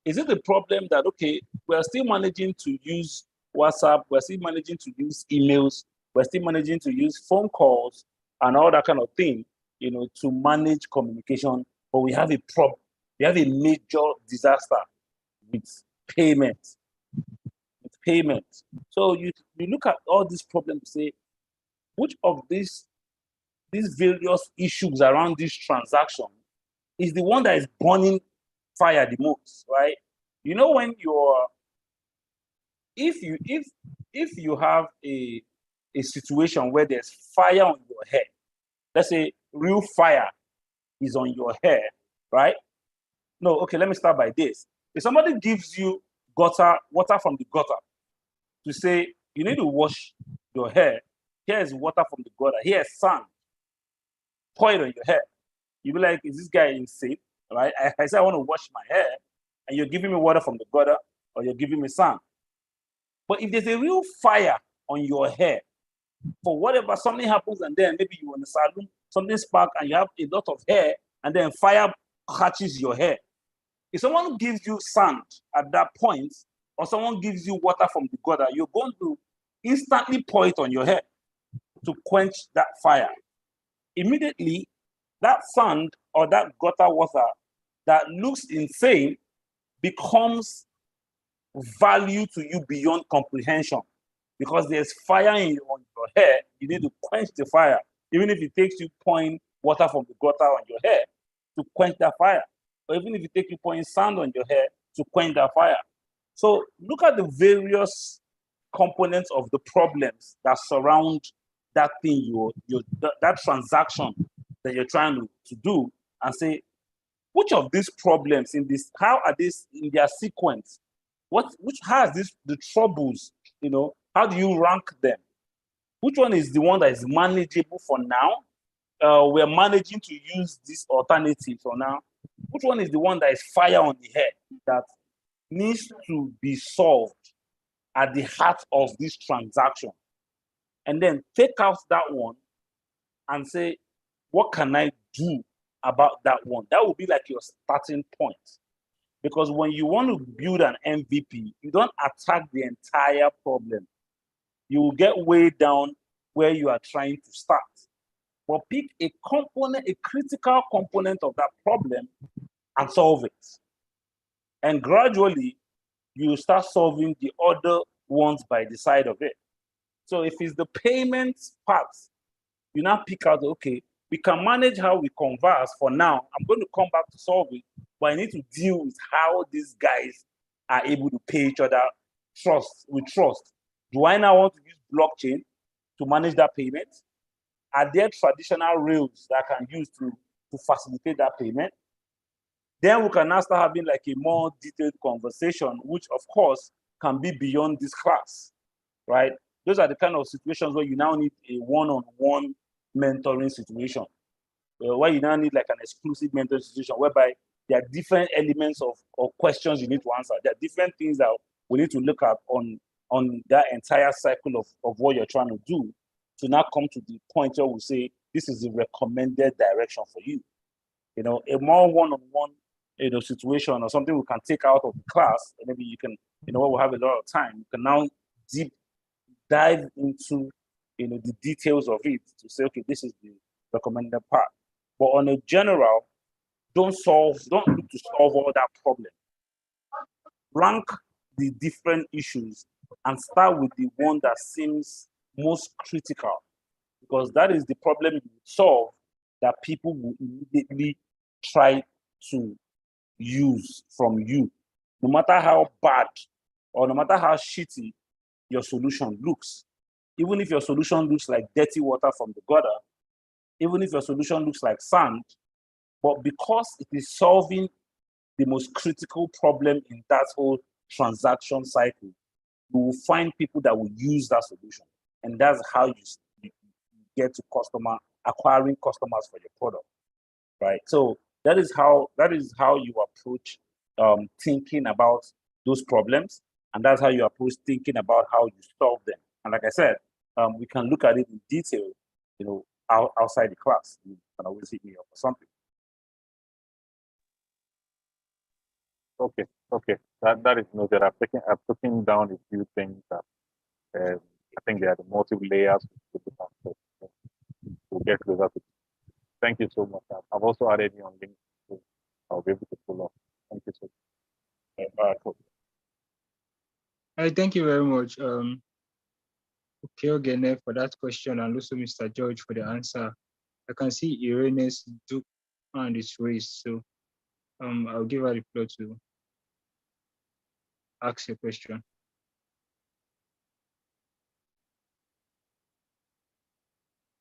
Is it the problem that, okay, we're still managing to use WhatsApp, we're still managing to use emails, we're still managing to use phone calls and all that kind of thing, to manage communication, but we have a problem. We have a major disaster with payment. So you look at all these problems, say, which of these various issues around this transaction is the one that is burning fire the most, right? When if you have a situation where there's fire on your head, let's say real fire is on your hair, right? No, okay, let me start by this. If somebody gives you water from the gutter to say, you need to wash your hair, here is water from the gutter, here is sand, pour it on your hair. You'll be like, is this guy insane? Right? I say I want to wash my hair, and you're giving me water from the gutter, or you're giving me sand. But if there's a real fire on your hair, for whatever, something happens, and then maybe you're in the salon, something sparks, and you have a lot of hair, and then fire catches your hair. If someone gives you sand at that point, or someone gives you water from the gutter, you're going to instantly pour it on your hair to quench that fire. Immediately, that sand or that gutter water that looks insane becomes value to you beyond comprehension, because there's fire on your hair. You need to quench the fire, even if it takes you pouring water from the gutter on your hair to quench that fire, or even if it takes you pouring sand on your hair to quench that fire. So look at the various components of the problems that surround that thing, that transaction that you're trying to do, and say, which of these problems how are these in their sequence? Which has the troubles, how do you rank them? Which one is the one that is manageable for now? We're managing to use this alternative for now. Which one is the one that is fire on the head that needs to be solved at the heart of this transaction? And then take out that one and say, what can I do about that one? That will be like your starting point. Because when you want to build an MVP, you don't attack the entire problem. You will get way down where you are trying to start. But pick a critical component of that problem and solve it. And gradually, you start solving the other ones by the side of it. So if it's the payments part, you now pick out, okay, we can manage how we converse for now. I'm going to come back to solve it, but I need to deal with how these guys are able to pay each other with trust. Do I now want to use blockchain to manage that payment? Are there traditional rails that I can use to to facilitate that payment. Then we can now start having like a more detailed conversation, which of course can be beyond this class, right? Those are the kind of situations where you now need a one-on-one mentoring situation, where you now need like an exclusive mentoring situation, whereby there are different elements of questions you need to answer. There are different things that we need to look at on that entire cycle of what you're trying to do to now come to the point where we say, this is the recommended direction for you. You know, a more one-on-one situation or something we can take out of the class, and maybe you can, we'll have a lot of time, you can now dive into, the details of it to say, okay, this is the recommended part. But on a general, don't look to solve all that problem. Rank the different issues and start with the one that seems most critical, because that is the problem you solve that people will immediately try to use from you, no matter how bad or no matter how shitty your solution looks. Even if your solution looks like dirty water from the gutter, even if your solution looks like sand, but because it is solving the most critical problem in that whole transaction cycle, you will find people that will use that solution. And that's how you get to acquiring customers for your product, right? So that is how you approach thinking about those problems, and that's how you approach thinking about how you solve them. And like I said, we can look at it in detail, outside the class. You can always hit me up or something. Okay. That is noted. I've taken down a few things that I think there are the multiple layers to look at. So we'll get closer to it. Thank you so much. I've also added you on LinkedIn, so I'll be able to follow up. Thank you so much. All right, thank you very much. Okay, again, for that question, and also Mr. George for the answer. I can see Irene's hand is raised, so I'll give her the floor to ask a question.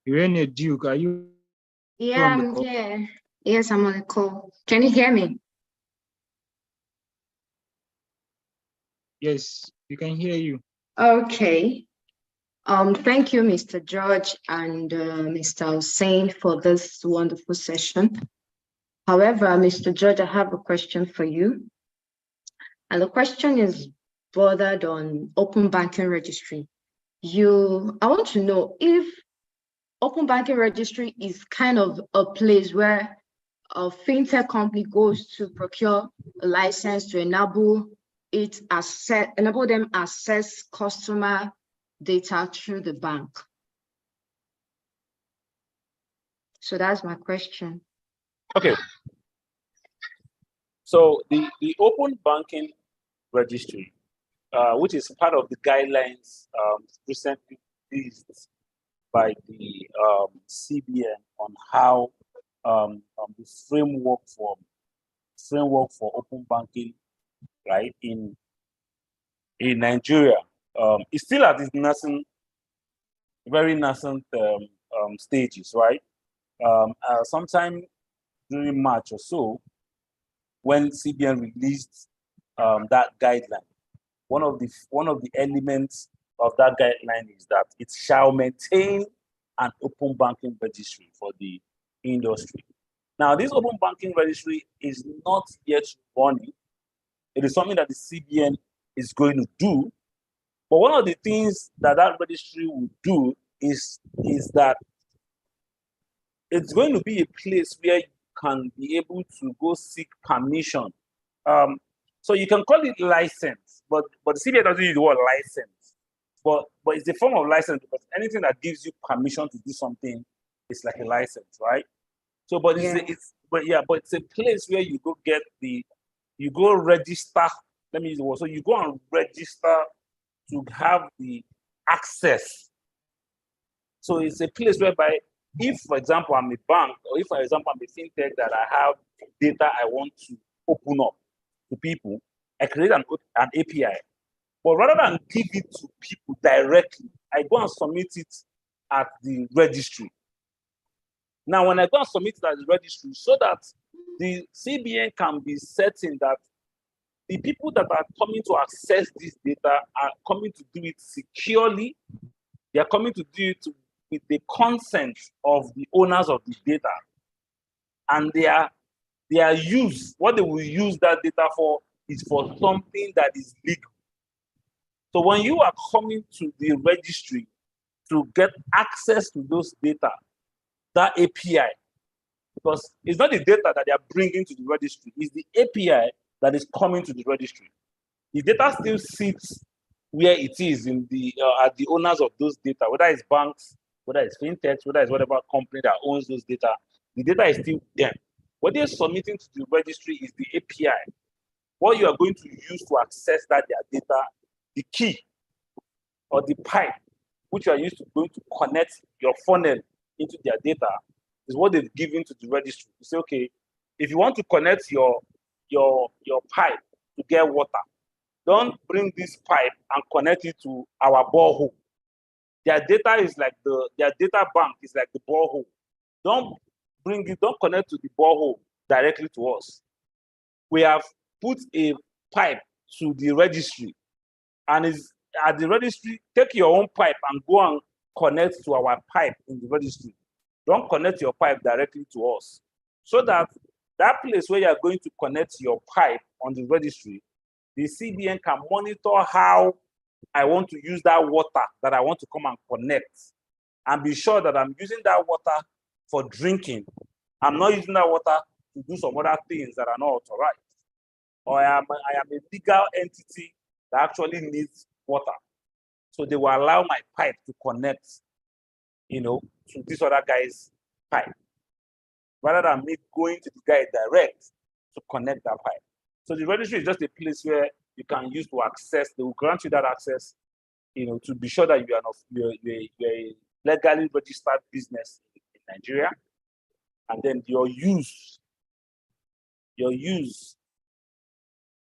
Irene Duke, are you Yeah, on the I'm call? here. Yes, I'm on the call. Can you hear me? Yes, we can hear you. Okay. Thank you, Mr. George and Mr. Hussein, for this wonderful session. However, Mr. George, I have a question for you. And the question is bordered on open banking registry. I want to know if open banking registry is kind of a place where a fintech company goes to procure a license to enable them access customer data through the bank. So that's my question. Okay. So the open banking registry, which is part of the guidelines recently released by the CBN on how the framework for open banking, right, in Nigeria, is still at its very nascent stages, right? Sometime during March or so, when CBN released that guideline, one of the elements of that guideline is that it shall maintain an open banking registry for the industry. Now, this open banking registry is not yet running. It is something that the CBN is going to do. But one of the things that registry will do is that it's going to be a place where you can be able to go seek permission. So you can call it license, but the CBN doesn't use the word license. But it's a form of license, because anything that gives you permission to do something is like a license, right? So, but it's a place where you go register. Let me use the word. So you go and register to have the access. So it's a place whereby, if, for example, I'm a bank, or if, for example, I'm a fintech that I have data I want to open up to people, I create an API. But rather than give it to people directly, I go and submit it at the registry. Now, when I go and submit it at the registry, so that the CBN can be certain that the people that are coming to access this data are coming to do it securely. They are coming to do it with the consent of the owners of the data. And their use, what they will use that data for, is for something that is legal. So when you are coming to the registry to get access to those data, that API, because it's not the data that they are bringing to the registry, it's the API that is coming to the registry. The data still sits where it is in the at the owners of those data, whether it's banks, whether it's fintechs, whether it's whatever company that owns those data, the data is still there. What they're submitting to the registry is the API. What you are going to use to access their data, the key or the pipe, which you are going to connect your funnel into their data, is what they've given to the registry. You say, okay, if you want to connect your pipe to get water, don't bring this pipe and connect it to our borehole. Their data is like their data bank is like the borehole. Don't connect to the borehole directly to us. We have put a pipe to the registry, and is at the registry, take your own pipe and go and connect to our pipe in the registry. Don't connect your pipe directly to us. So that place where you are going to connect your pipe on the registry, the CBN can monitor how I want to use that water that I want to come and connect, and be sure that I'm using that water for drinking. I'm not using that water to do some other things that are not authorized. Or I am a legal entity that actually needs water. So they will allow my pipe to connect, to this other guy's pipe, rather than me going to the guy direct to connect that pipe. So the registry is just a place where you can use to access. They will grant you that access, to be sure that you're a legally registered business in Nigeria, and then your use,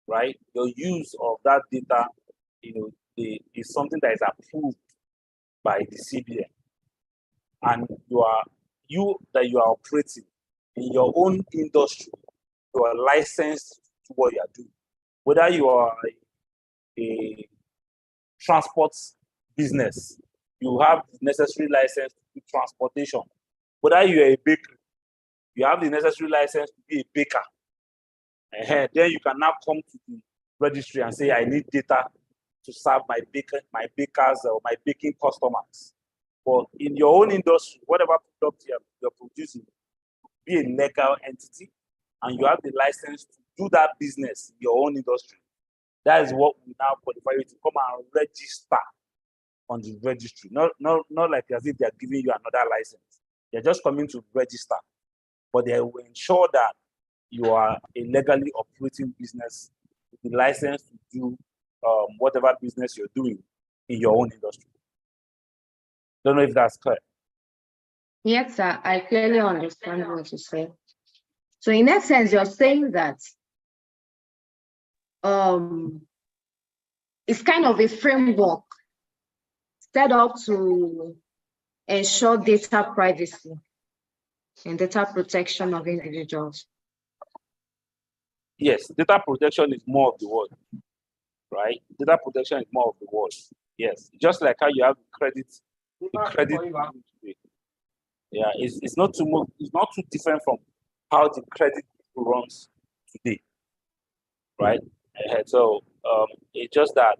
right? Your use of that data, is something that is approved by the CBN, and you are operating in your own industry. You are licensed to what you are doing. Whether you are a transport business, you have the necessary license to do transportation. Whether you are a bakery, you have the necessary license to be a baker. And then you can now come to the registry and say, I need data to serve my bakers or my baking customers. But in your own industry, whatever product you're producing, be a legal entity, and you have the license to do that business in your own industry. That is what we now qualify you to come and register on the registry. Not like as if they are giving you another license. They're just coming to register, but they will ensure that you are a legally operating business with the license to do whatever business you're doing in your own industry. Don't know if that's clear. Yes, sir. I clearly understand what you say. So in essence, you're saying that it's kind of a framework set up to ensure data privacy and data protection of individuals. Yes, data protection is more of the word, right? Data protection is more of the word. Yes, just like how you have credit. Yeah, it's not too much. It's not too different from how the credit runs today, right? So it's just that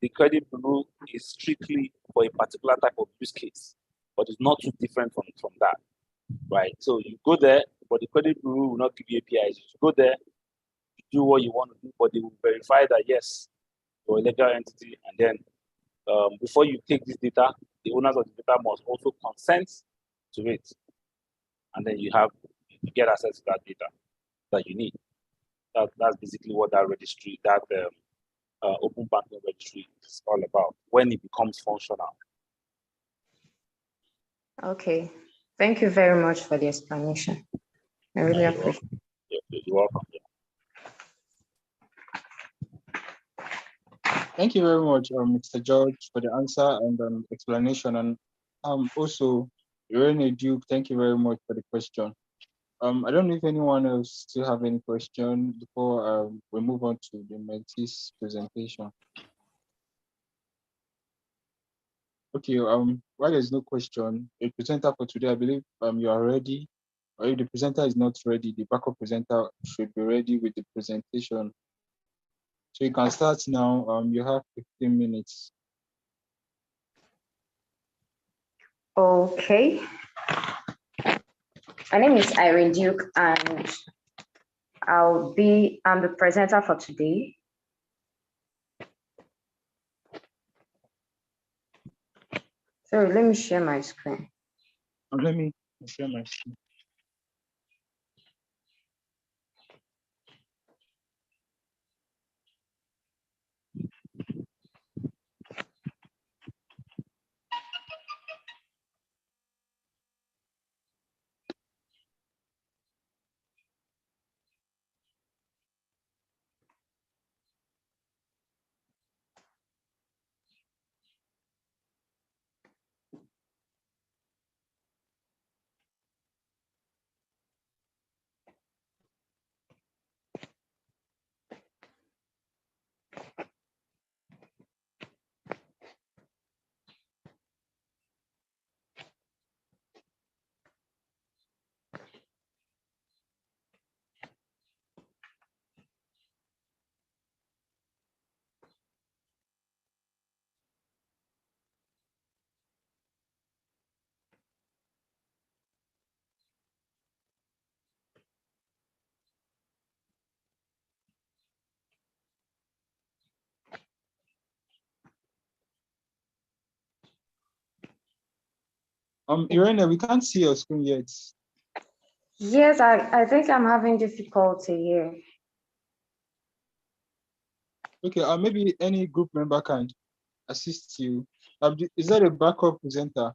the credit bureau is strictly for a particular type of use case, but it's not too different from that, right? So you go there, but the credit bureau will not give you APIs. You go there, you do what you want to do, but they will verify that yes, you're a legal entity, and then before you take this data, the owners of the data must also consent to it, and then you get access to that data that you need. That's basically what that registry, that open banking registry is all about when it becomes functional. Okay, thank you very much for the explanation. I really appreciate it. You're welcome. Thank you very much, Mr. George, for the answer and explanation. And also, Irene Duke, thank you very much for the question. I don't know if anyone else still have any question before we move on to the mentees presentation. Okay, while there's no question, the presenter for today, I believe you are ready. Or if the presenter is not ready, the backup presenter should be ready with the presentation. So you can start now. You have 15 minutes. Okay. My name is Irene Duke, and I'm the presenter for today. So let me share my screen. Let me share my screen. Irene, we can't see your screen yet. Yes, I think I'm having difficulty here. Okay, maybe any group member can assist you. Is that a backup presenter?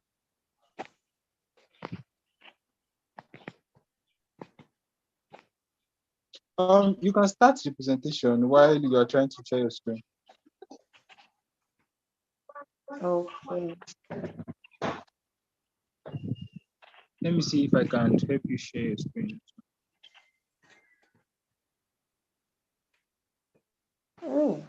You can start the presentation while you are trying to share your screen. Okay. Let me see if I can help you share your screen. Oh.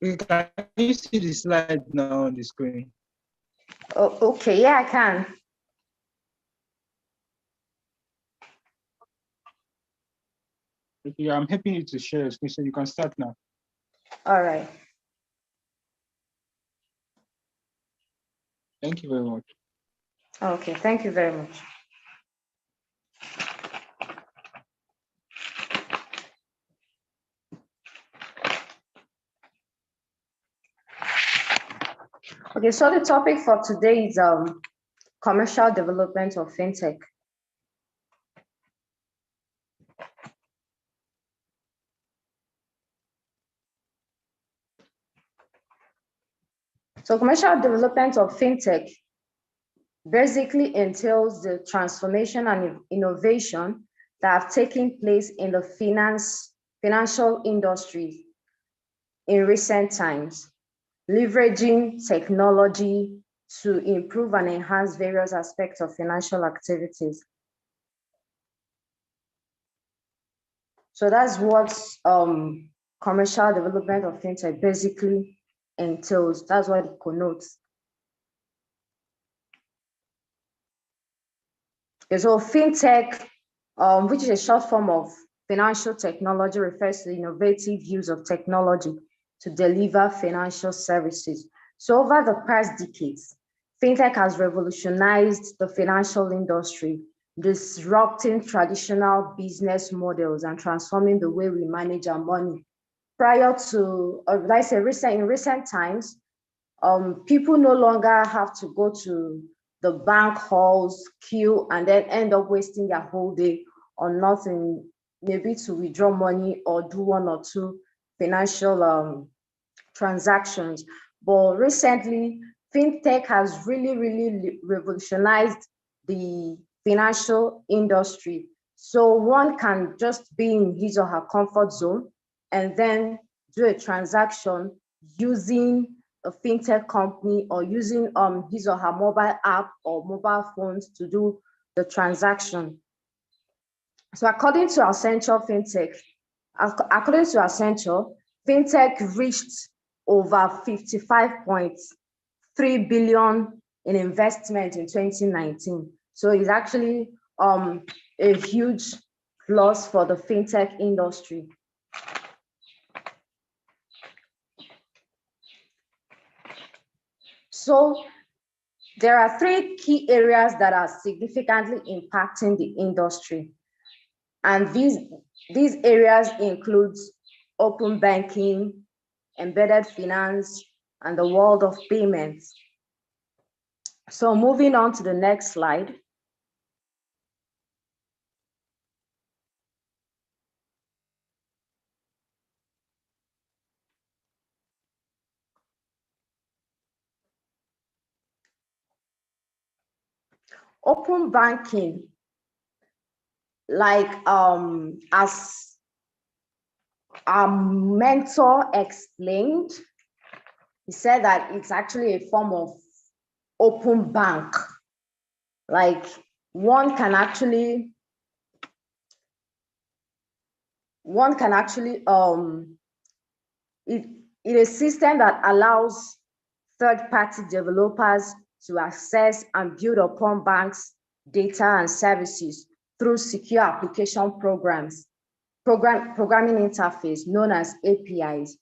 Can you see the slide now on the screen? Oh, okay, yeah, I can. Okay, I'm helping you to share your screen, so you can start now. All right. Thank you very much. Okay, thank you very much. Okay, so the topic for today is commercial development of fintech. So commercial development of fintech basically entails the transformation and innovation that have taken place in the financial industry in recent times, leveraging technology to improve and enhance various aspects of financial activities. So that's what commercial development of fintech basically entails. That's what it connotes. Okay, so fintech, which is a short form of financial technology, refers to the innovative use of technology to deliver financial services. So over the past decades, fintech has revolutionized the financial industry, disrupting traditional business models and transforming the way we manage our money. Prior to, like I say, in recent times, people no longer have to go to the bank halls, queue, and then end up wasting their whole day on nothing. maybe to withdraw money or do one or two financial transactions. But recently, fintech has really revolutionized the financial industry. So one can just be in his or her comfort zone and then do a transaction using a fintech company or using his or her mobile app or mobile phones to do the transaction. So according to Accenture fintech reached over 55.3 billion in investment in 2019. So it's actually a huge plus for the fintech industry. So there are three key areas that are significantly impacting the industry. And these areas include open banking, embedded finance, and the world of payments. So moving on to the next slide. Open banking, like as our mentor explained, he said that it's actually a form of open bank. Like one can actually it is a system that allows third-party developers to access and build upon banks' data and services through secure application programming interface known as APIs.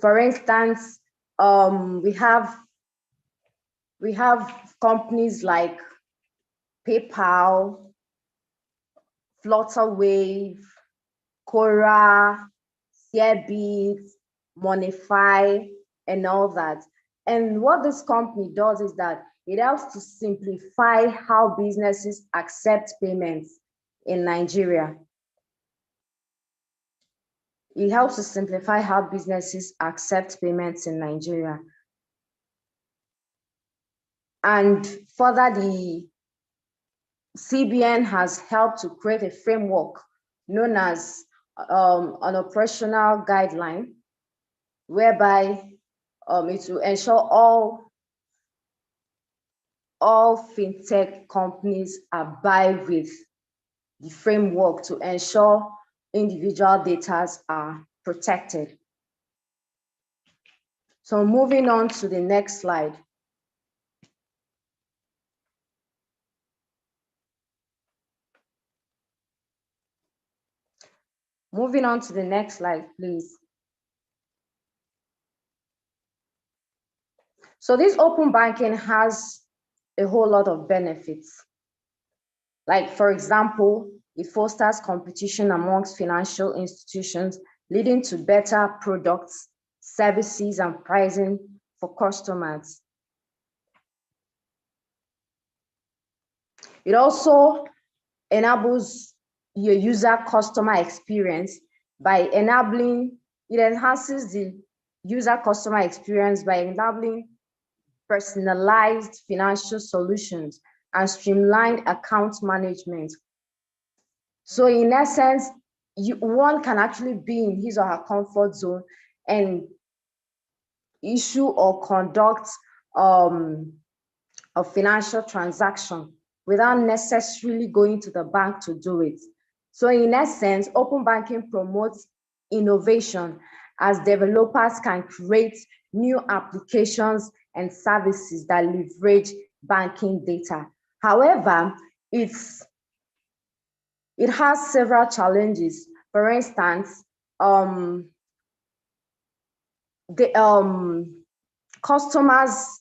For instance, we have companies like PayPal, Flutterwave, Quora, Sharebit, Monify, and all that. And what this company does is that it helps to simplify how businesses accept payments in Nigeria. It helps to simplify how businesses accept payments in Nigeria. And further, the CBN has helped to create a framework known as an operational guideline, whereby it will ensure all fintech companies abide with the framework to ensure individual data are protected. So moving on to the next slide. Moving on to the next slide, please. So this open banking has a whole lot of benefits. Like, for example, it fosters competition amongst financial institutions, leading to better products, services, and pricing for customers. It also enables your user customer experience by enabling, it enhances the user customer experience by enabling personalized financial solutions and streamlined account management. So in essence, one can actually be in his or her comfort zone and issue or conduct a financial transaction without necessarily going to the bank to do it. So in essence, open banking promotes innovation as developers can create new applications and services that leverage banking data. However, it has several challenges. For instance, the customers'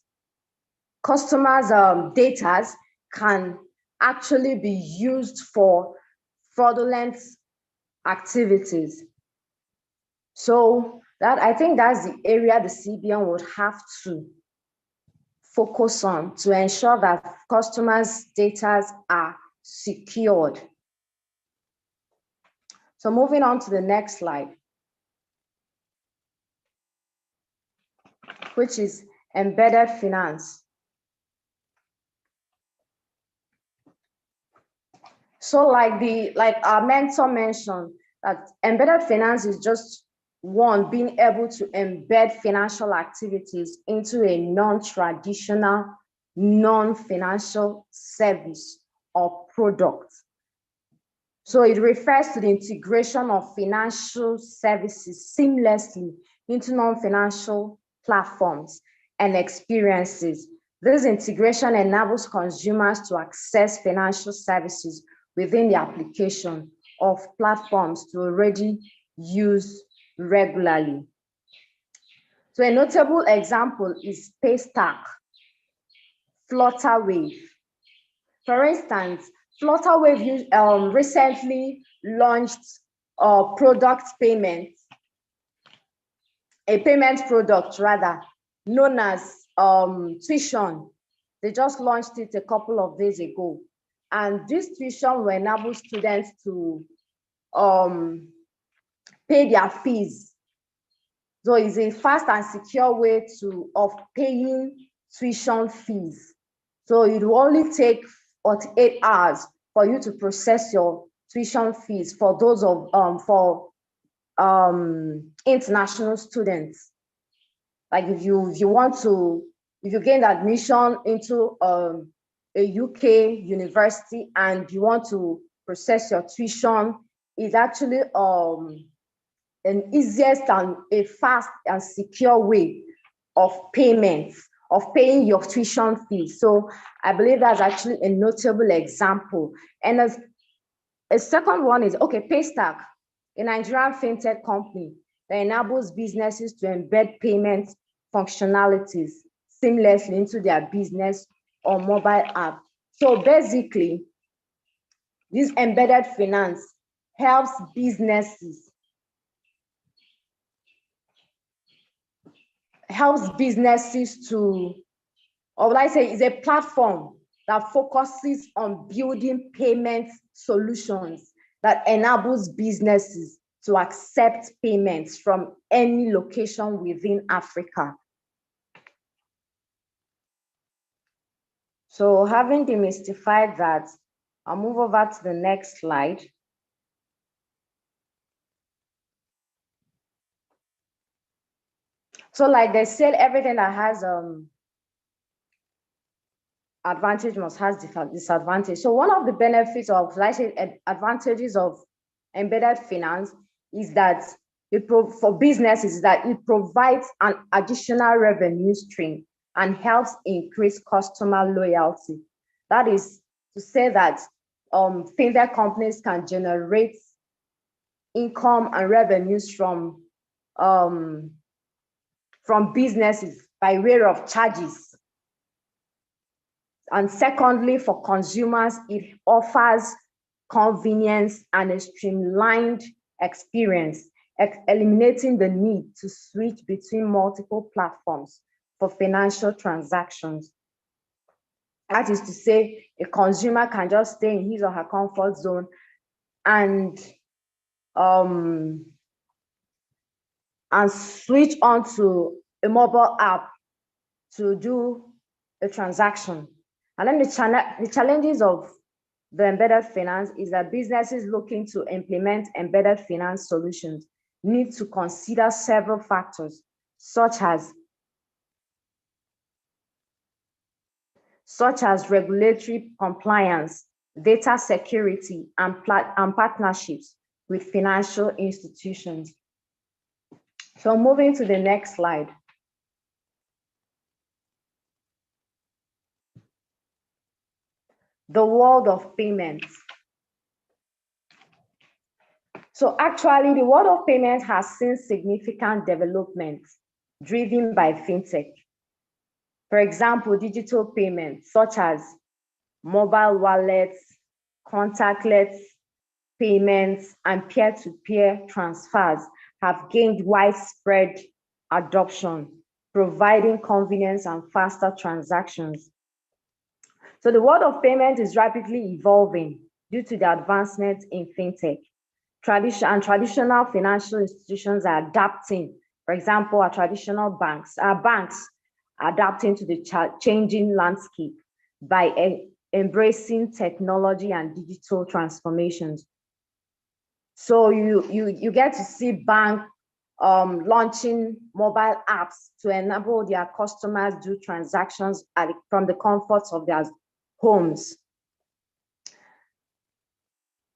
data can actually be used for fraudulent activities. So I think that's the area the CBN would have to focus on to ensure that customers' data are secured. So moving on to the next slide, which is embedded finance. So like our mentor mentioned, that embedded finance is just one, being able to embed financial activities into a non-traditional, non-financial service or product. So it refers to the integration of financial services seamlessly into non-financial platforms and experiences. This integration enables consumers to access financial services within the application of platforms to already use regularly. So a notable example is Paystack, Flutterwave. For instance, Flutterwave recently launched a payment product rather, known as tuition. They just launched it a couple of days ago. And this tuition will enable students to pay their fees. So it's a fast and secure way of paying tuition fees. So it will only take 48 hours for you to process your tuition fees for those of international students. Like if you gain admission into a UK university and you want to process your tuition, it's actually an easiest and a fast and secure way of paying your tuition fees. So I believe that's actually a notable example. And as a second one is, Paystack, a Nigerian fintech company that enables businesses to embed payment functionalities seamlessly into their business or mobile app. So basically, this embedded finance helps businesses to, or would I say, is a platform that focuses on building payment solutions that enables businesses to accept payments from any location within Africa. So having demystified that, I'll move over to the next slide. So like they said, everything that has advantage must have disadvantage. So one of the benefits of, like I said, advantages of embedded finance is that for businesses is that it provides an additional revenue stream and helps increase customer loyalty. That is to say that fintech companies can generate income and revenues from businesses by way of charges. And secondly, for consumers, it offers convenience and a streamlined experience, eliminating the need to switch between multiple platforms for financial transactions. That is to say, a consumer can just stay in his or her comfort zone and switch onto a mobile app to do a transaction. And then the challenges of the embedded finance is that businesses looking to implement embedded finance solutions need to consider several factors, such as regulatory compliance, data security, and partnerships with financial institutions. So moving to the next slide. The world of payments. So actually, the world of payments has seen significant development driven by fintech. For example, digital payments such as mobile wallets, contactless payments, and peer-to-peer transfers have gained widespread adoption, providing convenience and faster transactions. So the world of payment is rapidly evolving due to the advancements in fintech. traditional financial institutions are adapting. For example, our traditional banks adapting to the changing landscape by embracing technology and digital transformations. So you get to see bank launching mobile apps to enable their customers do transactions from the comforts of their homes.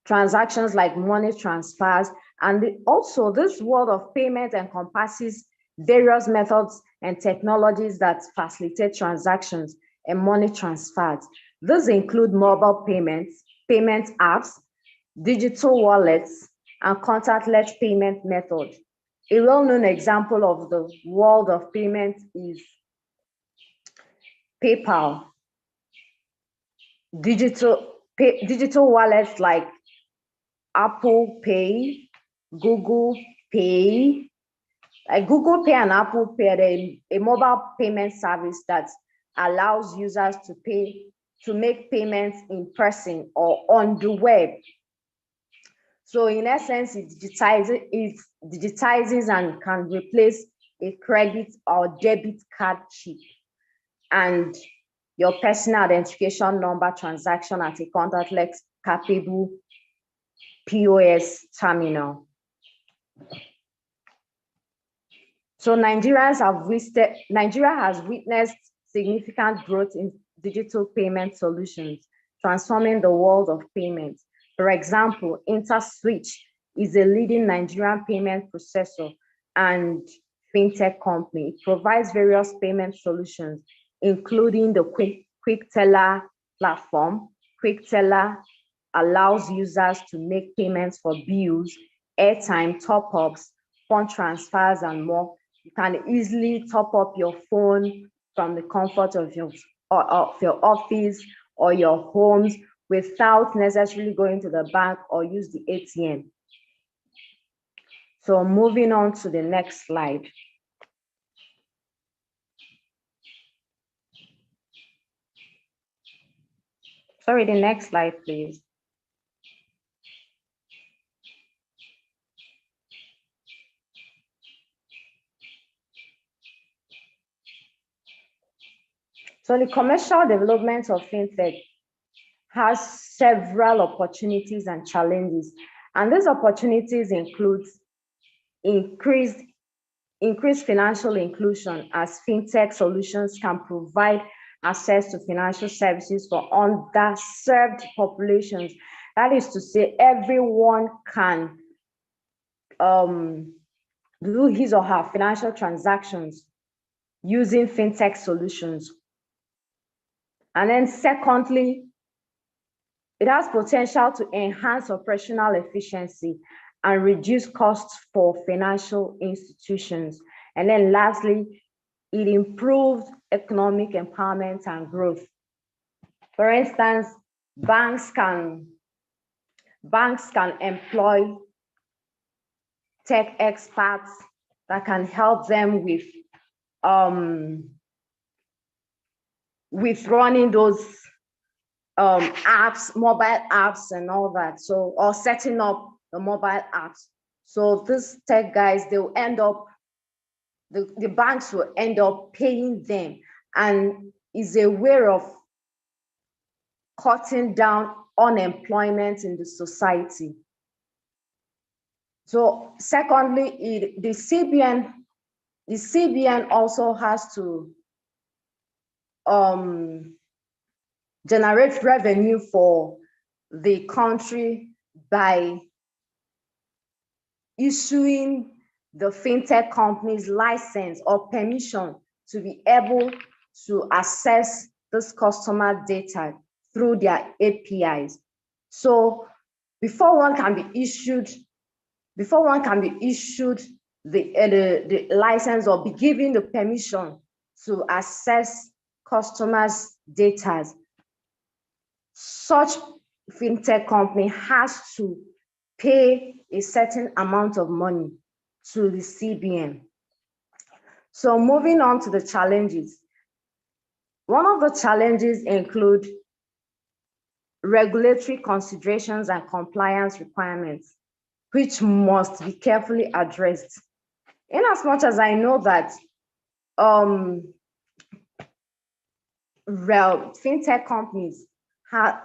Transactions like money transfers, and also this world of payment encompasses various methods and technologies that facilitate transactions and money transfers. These include mobile payments, payment apps, digital wallets, and contactless payment methods. A well-known example of the world of payment is PayPal. Digital wallets like Apple Pay, Google Pay. Like Google Pay and Apple Pay, a mobile payment service that allows users to make payments in person or on the web. So in essence, it digitizes and can replace a credit or debit card chip and your personal identification number transaction at a contactless capable POS terminal. So Nigeria has witnessed significant growth in digital payment solutions, transforming the world of payments. For example, InterSwitch is a leading Nigerian payment processor and fintech company. It provides various payment solutions, including the Quick Teller platform. Quick Teller allows users to make payments for bills, airtime, top-ups, fund transfers, and more. You can easily top up your phone from the comfort of your office or your homes without necessarily going to the bank or use the ATM. So moving on to the next slide. Sorry, the next slide, please. So the commercial development of fintech has several opportunities and challenges. And these opportunities include increased financial inclusion, as fintech solutions can provide access to financial services for underserved populations. That is to say, everyone can do his or her financial transactions using fintech solutions. And then secondly, it has potential to enhance operational efficiency and reduce costs for financial institutions. And then lastly, it improves economic empowerment and growth. For instance, banks can employ tech experts that can help them with running those apps, mobile apps and all that. So, or setting up the mobile apps. So these tech guys, they'll end up, the banks will end up paying them, and is a way of cutting down unemployment in the society. So secondly, the CBN also has to generate revenue for the country by issuing the fintech companies license or permission to be able to access this customer data through their APIs. So before one can be issued the license or be given the permission to access customers' data, such fintech company has to pay a certain amount of money to the CBN. So moving on to the challenges. One of the challenges include regulatory considerations and compliance requirements. which must be carefully addressed. In as much as I know that fintech companies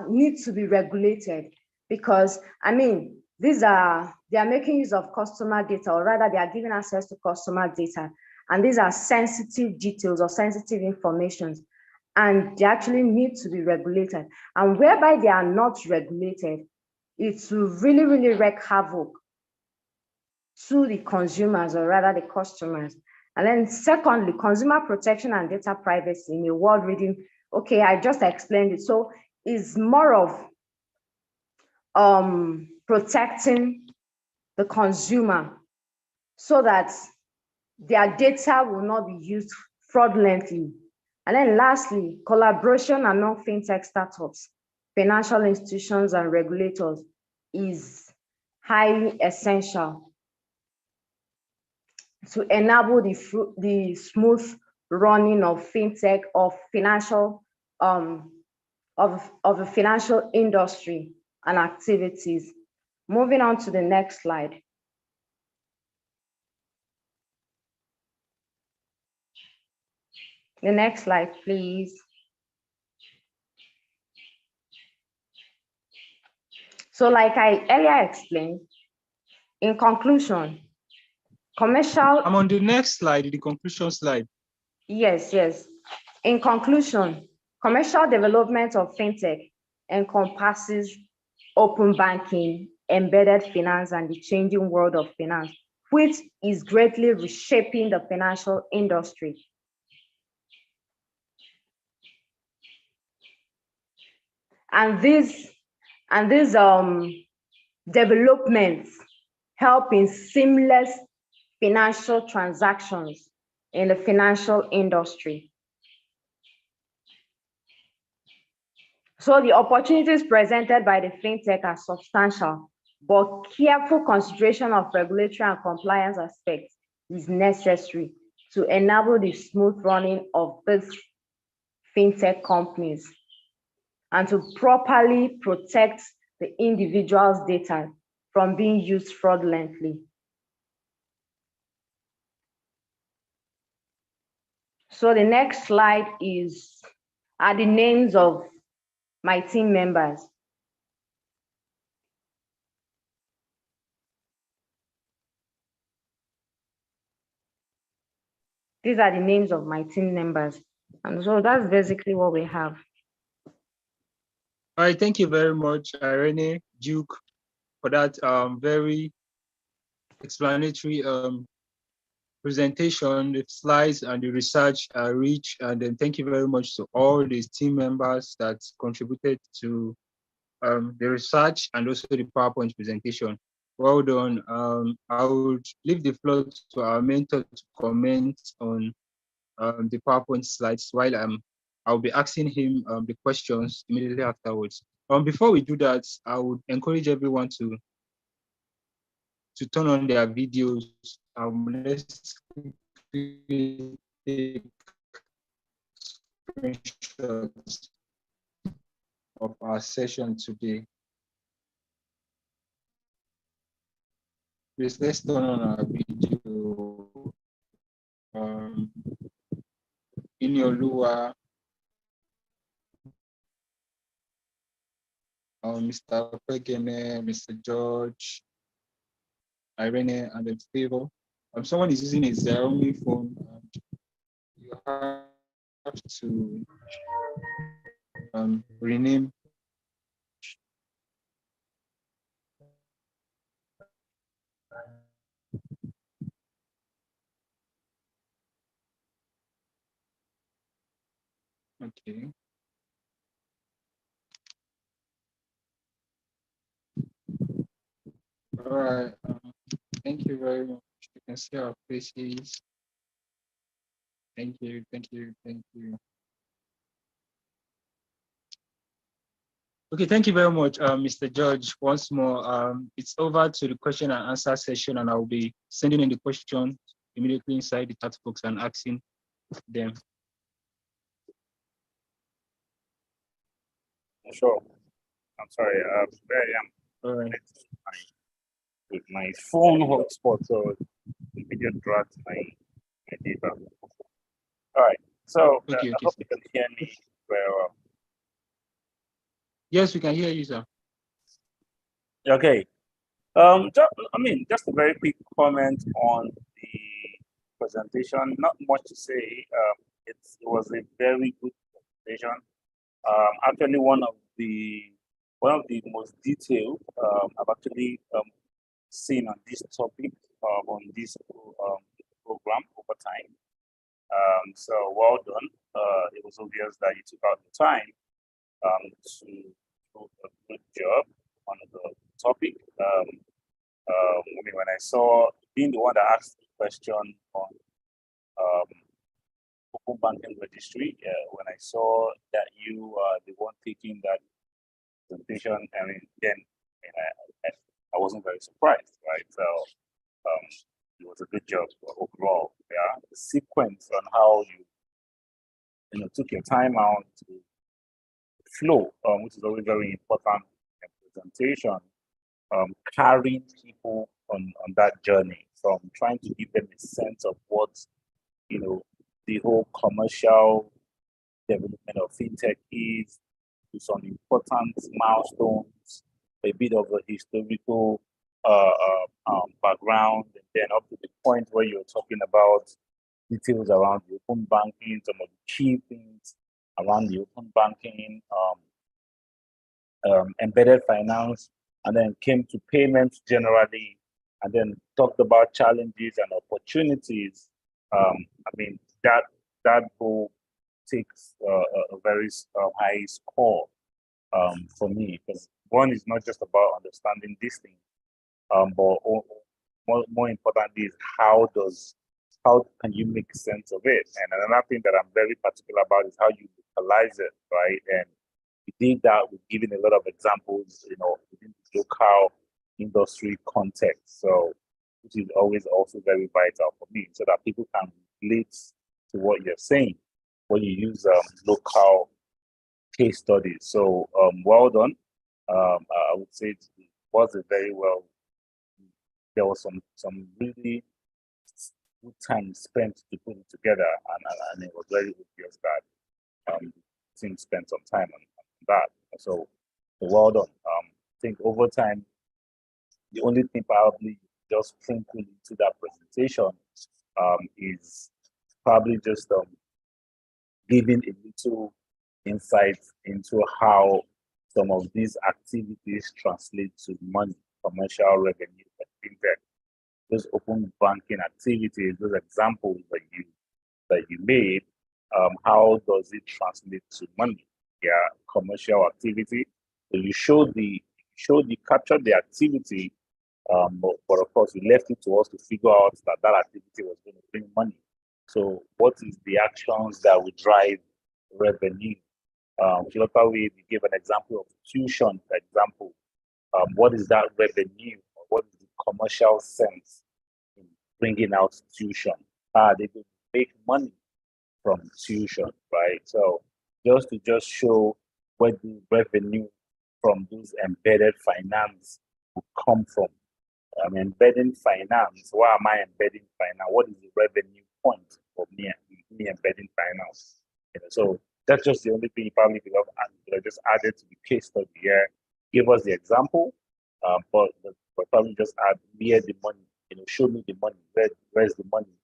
need to be regulated, because I mean, they are making use of customer data, or rather they are giving access to customer data, and these are sensitive details or sensitive information, and they actually need to be regulated. And whereby they are not regulated, it will really, really wreak havoc to the consumers, or rather the customers. And then secondly, consumer protection and data privacy in a world reading. Okay, I just explained it. So it's more of protecting the consumer so that their data will not be used fraudulently. And then lastly, collaboration among fintech startups, financial institutions, and regulators is highly essential to enable the smooth running of fintech, of financial of the financial industry and activities. Moving on to the next slide. The next slide, please. So like I earlier explained, in conclusion, commercial... I'm on the next slide, the conclusion slide. Yes. In conclusion, commercial development of fintech encompasses open banking, embedded finance, and the changing world of finance, which is greatly reshaping the financial industry. And these developments help in seamless financial transactions in the financial industry. So the opportunities presented by the fintech are substantial, but careful consideration of regulatory and compliance aspects is necessary to enable the smooth running of these fintech companies and to properly protect the individual's data from being used fraudulently. So the next slide are the names of my team members. These are the names of my team members. And so that's basically what we have. All right, thank you very much, Irene, Duke, for that very explanatory presentation. The slides and the research are rich, and then thank you very much to all the team members that contributed to the research and also the PowerPoint presentation. Well done. I would leave the floor to our mentor to comment on the PowerPoint slides while I'll be asking him the questions immediately afterwards. Before we do that, I would encourage everyone to turn on their videos. Let's take screenshots of our session today. Please, let's turn on our video. Inyoluwa, Mr. Pegene, Mr. George, Irene, and then Favor. Someone is using a Xiaomi phone. You have to rename. Okay. All right. Thank you very much. You can see our faces. Thank you. Okay, thank you very much, Mr. George. Once more, it's over to the question and answer session, and I'll be sending in the question immediately inside the chat box and asking them. Sure. I'm sorry. Where I am. All right. with my phone hotspot, so the video drags my data. All right, so Okay, I okay, hope sir. you can hear me very well. Yes, we can hear you, sir. Okay. Just a very quick comment on the presentation. Not much to say. It was a very good presentation. Actually, one of the most detailed I've actually seen on this topic on this program over time. So well done. It was obvious that you took out the time to do a good job on the topic. When I saw being the one that asked the question on open banking registry, when I saw that you are the one taking that presentation, then I wasn't very surprised, right? So it was a good job overall. Yeah, the sequence on how you took your time out to flow, which is always very important in presentation. Carrying people on that journey from trying to give them a sense of what the whole commercial development of fintech is, to some important milestones, a bit of a historical background, and then up to the point where you're talking about details around the open banking, some of the key things around the open banking, embedded finance, and then came to payments generally, and then talked about challenges and opportunities. That goal takes a very high score for me, because one is not just about understanding this thing, but more importantly is how can you make sense of it? And another thing that I'm very particular about is how you localize it, right? And we did that with giving a lot of examples, within the local industry context. So, which is always also very vital for me, so that people can relate to what you're saying when you use local case studies. So, well done. I would say it was a very well. There was some really good time spent to put it together, and it was very obvious that the team spent some time on that. So well done. I think over time, the only thing probably just sprinkled into that presentation is probably just giving a little insight into how some of these activities translate to money, commercial revenue, and fintech. Those open banking activities, those examples that you made, how does it translate to money? Yeah, commercial activity. So you captured the activity, but of course you left it to us to figure out that activity was going to bring money. So what is the actions that will drive revenue? We gave an example of tuition, for example. What is that revenue? What is the commercial sense in bringing out tuition? Are they going to make money from tuition, right? So just show where the revenue from those embedded finance will come from. Embedding finance. Why am I embedding finance? What is the revenue point of me embedding finance? So that's just the only thing you probably could have just added to the case study here. Give us the example, but probably just add where the money. Show me the money. Where's the money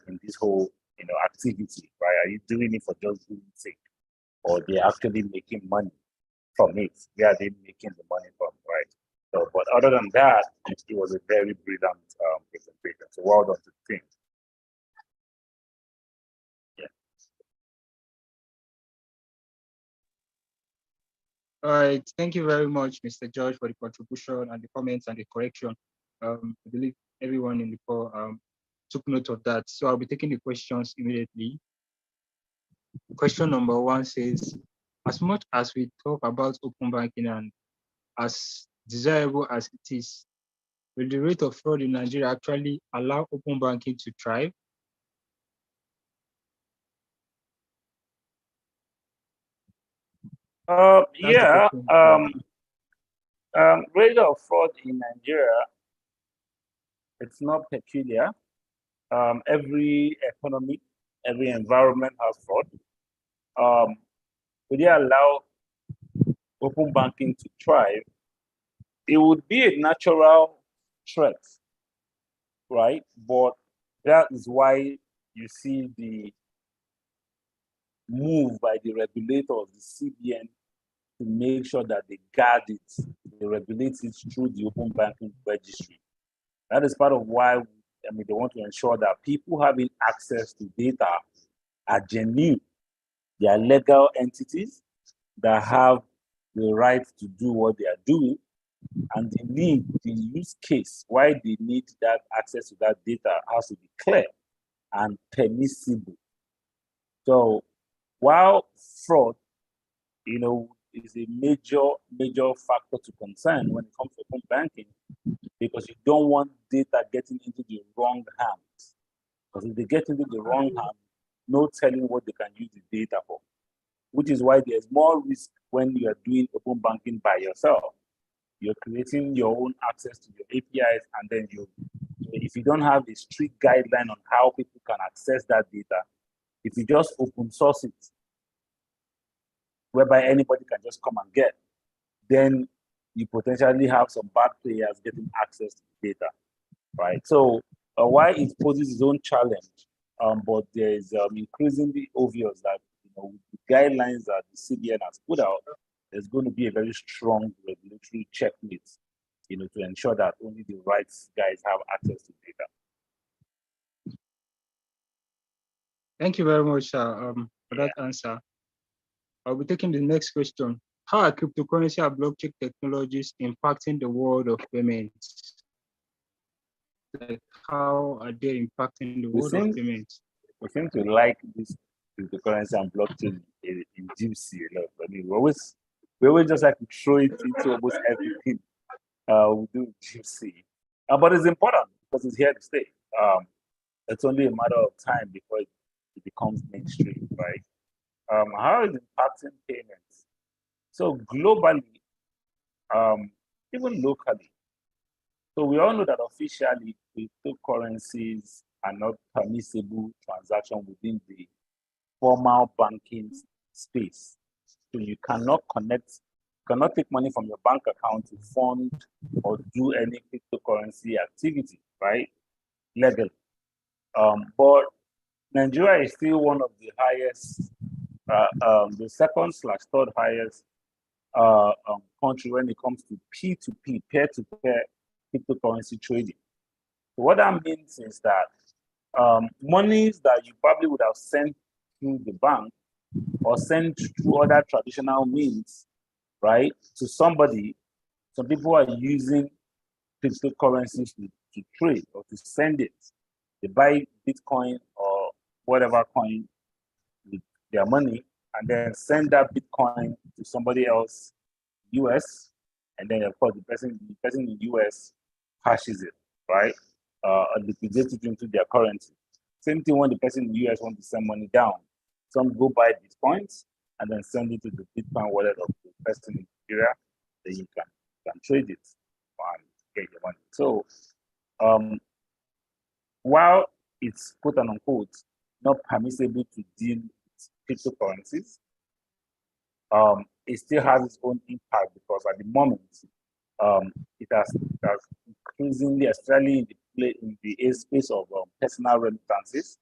in this whole activity, right? Are you doing it for just doing it sake, or they're actually making money from it? Where are they making the money from, right? So, but other than that, it was a very brilliant presentation. So well done to the team. All right. Thank you very much, Mr. George, for the contribution and the comments and the correction. I believe everyone in the call took note of that. So I'll be taking the questions immediately. Question number 1 says, as much as we talk about open banking and as desirable as it is, will the rate of fraud in Nigeria actually allow open banking to thrive? Rate of fraud in Nigeria, It's not peculiar. Every economy, every environment has fraud. Would they allow open banking to thrive? It would be a natural threat, right? But that is why you see the move by the regulators, the CBN, to make sure that they guard it, they regulate it through the open banking registry. That is part of why, they want to ensure that people having access to data are genuine. They are legal entities that have the right to do what they are doing, and the use case, why they need that access to that data has to be clear and permissible. So while fraud, is a major factor to concern when it comes to open banking, because you don't want data getting into the wrong hands. Because if they get into the wrong hands, no telling what they can use the data for. Which is why there's more risk when you are doing open banking by yourself. You're creating your own access to your APIs, and then if you don't have a strict guideline on how people can access that data, if you just open source it, whereby anybody can just come and get, then you potentially have some bad players getting access to the data, right? So why it poses its own challenge, but there is increasingly obvious that with the guidelines that the CBN has put out, there's going to be a very strong regulatory checkmate, to ensure that only the right guys have access to data. Thank you very much for that answer. I'll be taking the next question. How are cryptocurrency and blockchain technologies impacting the world of payments? Like, how are they impacting the world of payments? We seem to like this cryptocurrency and blockchain in JIIPC a lot. We always just like to throw it into almost everything we do JIIPC. But it's important because it's here to stay. It's only a matter of time before it becomes mainstream, right? How is it impacting payments? So globally, even locally, so we all know that officially cryptocurrencies are not permissible transaction within the formal banking space. So you cannot take money from your bank account to fund or do any cryptocurrency activity, right? Legal. But Nigeria is still one of the highest, the second/third highest country when it comes to P2P, peer-to-peer cryptocurrency trading. So what that means is that monies that you probably would have sent through the bank or sent through other traditional means, right, to somebody, some people are using cryptocurrencies to trade or to send it. They buy Bitcoin or whatever coin with their money, and then send that Bitcoin to somebody else, US, and then of course the person in US hashes it, right? Liquidates it into their currency. Same thing when the person in the US wants to send money down. Some go buy Bitcoins and then send it to the Bitcoin wallet of the person in Nigeria. Then you can trade it and get your money. So while it's quote unquote not permissible to deal with cryptocurrencies, it still has its own impact, because at the moment it has increasingly, especially in the space of personal remittances,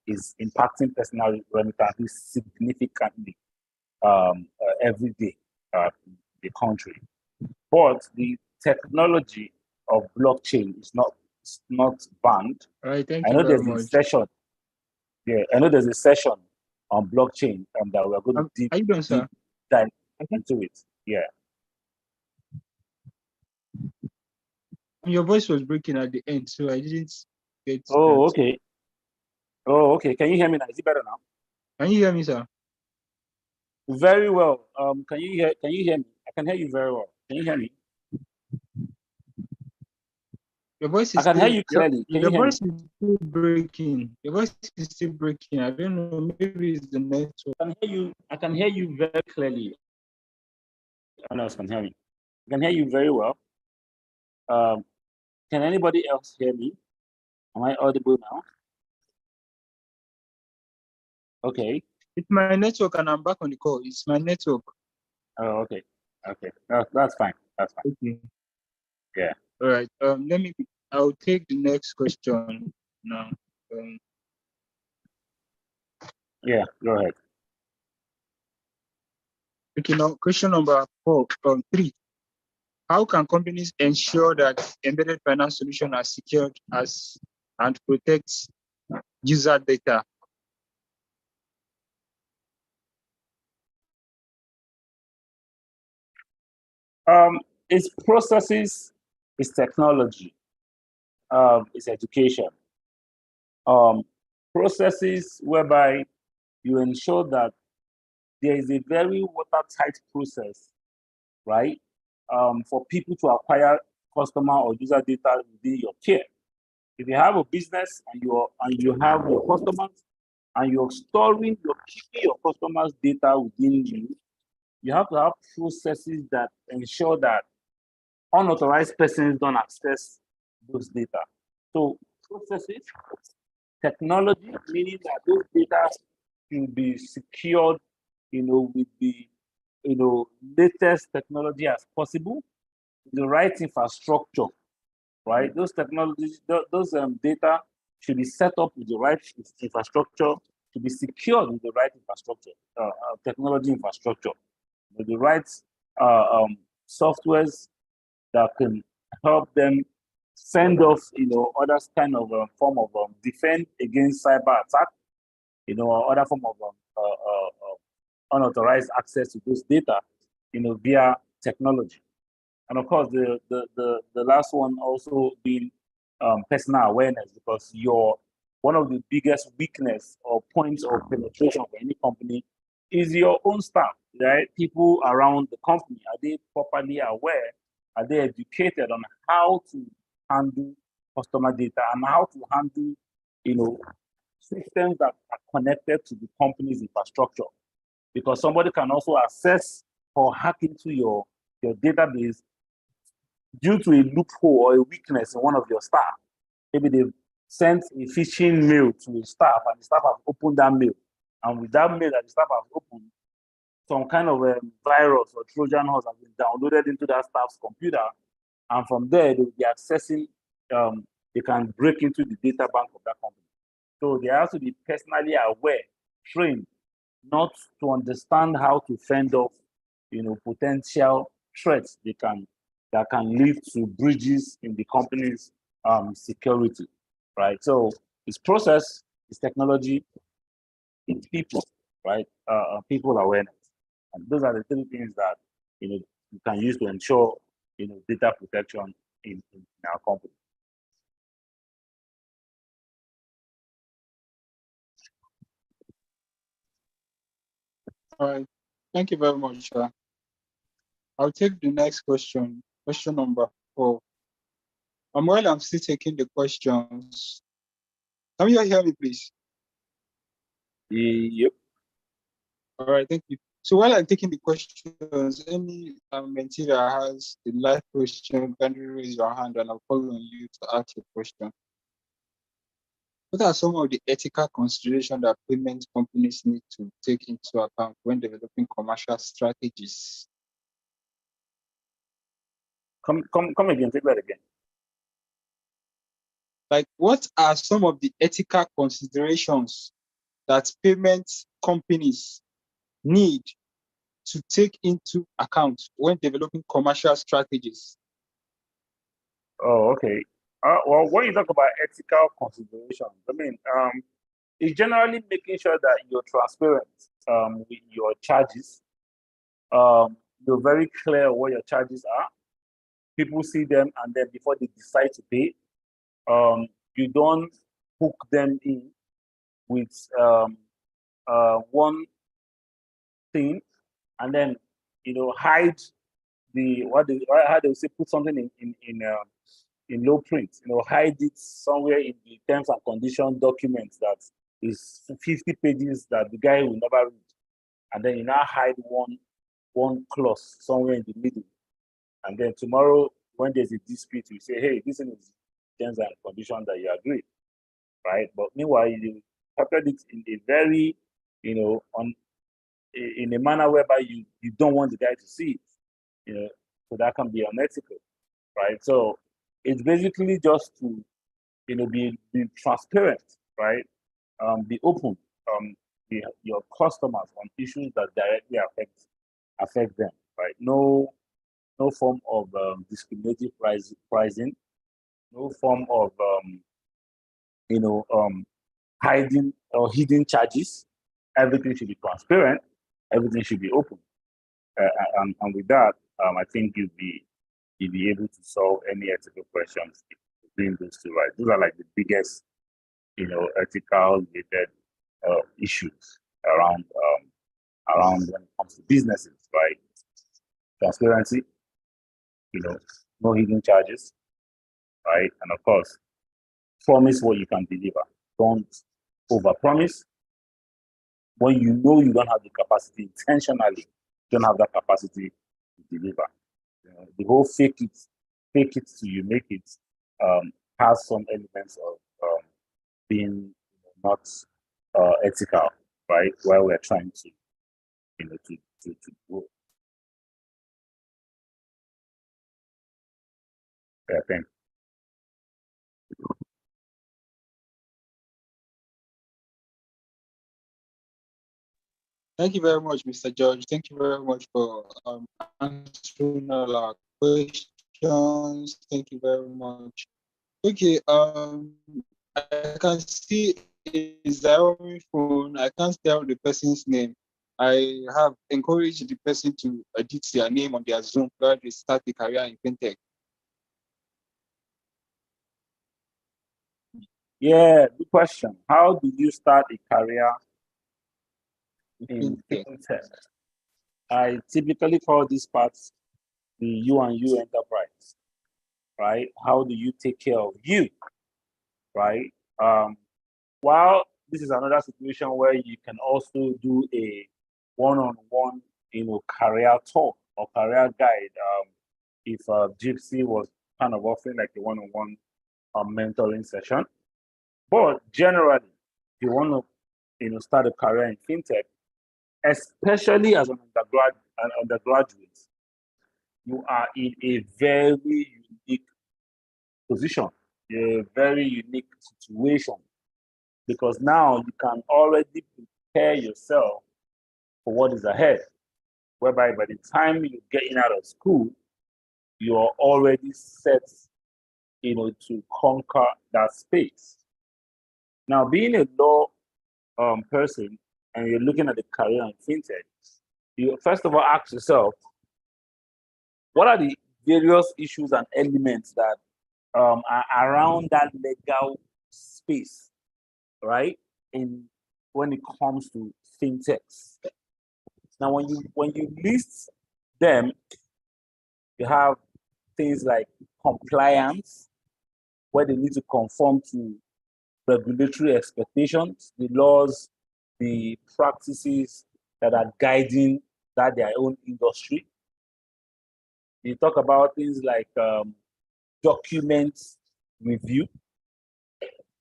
is impacting personal remittances significantly every day in the country. But the technology of blockchain is not banned. All right, thank I you know very there's much. a session. Yeah, I know there's a session on blockchain that we're going to Are you done, sir? dive into it. Yeah. Your voice was breaking at the end, so I didn't get. Oh, that. okay. Oh, okay. Can you hear me now? Is it better now? Can you hear me, sir? Very well. Can you hear me? I can hear you very well. Can you hear me? Your voice is I can still, hear you clearly. Can your you hear voice me? is still breaking. Your voice is still breaking. I don't know. Maybe it's the network. I can hear you very clearly. No one else can hear me. I can hear you very well. Can anybody else hear me? Am I audible now? Okay. It's my network and I'm back on the call. It's my network. Oh, okay. Okay. That's fine. That's fine. Okay. Yeah. All right. I'll take the next question now. Yeah, go ahead. Okay, now question number 3. How can companies ensure that embedded finance solutions are secured and protect user data? It's processes, it's technology, it's education. Processes whereby you ensure that there is a very watertight process, right? For people to acquire customer or user data within your care. If you have a business and you have your customers and you're keeping your customers' data within you have to have processes that ensure that unauthorized persons don't access those data. So processes, technology, meaning that those data should be secured, with the latest technology as possible, the right infrastructure, right? Those technologies, those data should be set up with the right infrastructure, to be secured with the right infrastructure, technology infrastructure, with the right softwares that can help them send off, other kind of form of defense against cyber attack, or other form of unauthorized access to those data, via technology. And of course, the last one also being personal awareness, because one of the biggest weakness or points of penetration for any company is your own staff, right? People around the company, are they properly aware? Are they educated on how to handle customer data and how to handle, systems that are connected to the company's infrastructure? Because somebody can also access or hack into your database due to a loophole or a weakness in one of your staff. Maybe they've sent a phishing mail to a staff and the staff have opened that mail. And with that mail that the staff has opened, some kind of a virus or Trojan horse has been downloaded into that staff's computer. And from there, they will be accessing, they can break into the data bank of that company. So they have to be personally aware, trained, not to understand how to fend off, potential threats that can lead to breaches in the company's security, right? So it's process, it's technology, it's people, right? People awareness, and those are the 3 things that you can use to ensure data protection in our company. All right. Thank you very much. I'll take the next question. Question number 4. While I'm still taking the questions, can you hear me, please? Yep. All right, thank you. So while I'm taking the questions, any mentee that has the live question, can you raise your hand and I'll call on you to ask your question. What are some of the ethical considerations that payment companies need to take into account when developing commercial strategies? Come again, take that again. Like, what are some of the ethical considerations that payment companies need to take into account when developing commercial strategies? Oh, okay. Well, when you talk about ethical considerations, it's generally making sure that you're transparent with your charges. You're very clear what your charges are. People see them, and then before they decide to pay, you don't hook them in with one thing, and then hide how they say, put something in low print, hide it somewhere in the terms and condition documents that is 50 pages that the guy will never read, and then you now hide one clause somewhere in the middle, and then tomorrow when there's a dispute, you say, hey, this is terms and conditions that you agree, right? But meanwhile, you structured it in a very, in a manner whereby you don't want the guy to see it, so that can be unethical, right? So it's basically just to, be transparent, right? Be open, your customers on issues that directly affect them, right? No form of discriminative pricing, no form of hiding or hidden charges. Everything should be transparent. Everything should be open. And with that, I think you'll be able to solve any ethical questions doing those two right. Those are like the biggest, ethical related issues around when it comes to businesses, right? Transparency, no hidden charges, right? And of course, promise what you can deliver. Don't overpromise. When you know you don't have the capacity, intentionally don't have that capacity to deliver. The whole fake it till you make it has some elements of being not ethical, right? While we're trying to, to grow. Yeah, thank you. Thank you very much, Mr. George. Thank you very much for answering all our questions. Thank you very much. Okay, I can see a Xiaomi phone. I can't tell the person's name. I have encouraged the person to edit their name on their Zoom while they start a career in fintech. Yeah, good question. How do you start a career in fintech? I typically call this part the you and you enterprise, right? How do you take care of you, right? While this is another situation where you can also do a one-on-one, career talk or career guide. If JIIPC was kind of offering like a one-on-one mentoring session, but generally, if you want to, start a career in fintech, especially as an undergraduate, you are in a very unique position, a very unique situation, because now you can already prepare yourself for what is ahead, whereby by the time you get in out of school, you are already set, to conquer that space. Now, being a law person and you're looking at the career in fintech, you first of all ask yourself, what are the various issues and elements that are around that legal space, right? When it comes to fintechs. Now, when you list them, you have things like compliance, where they need to conform to regulatory expectations, the laws, the practices that are guiding their own industry. You talk about things like documents review,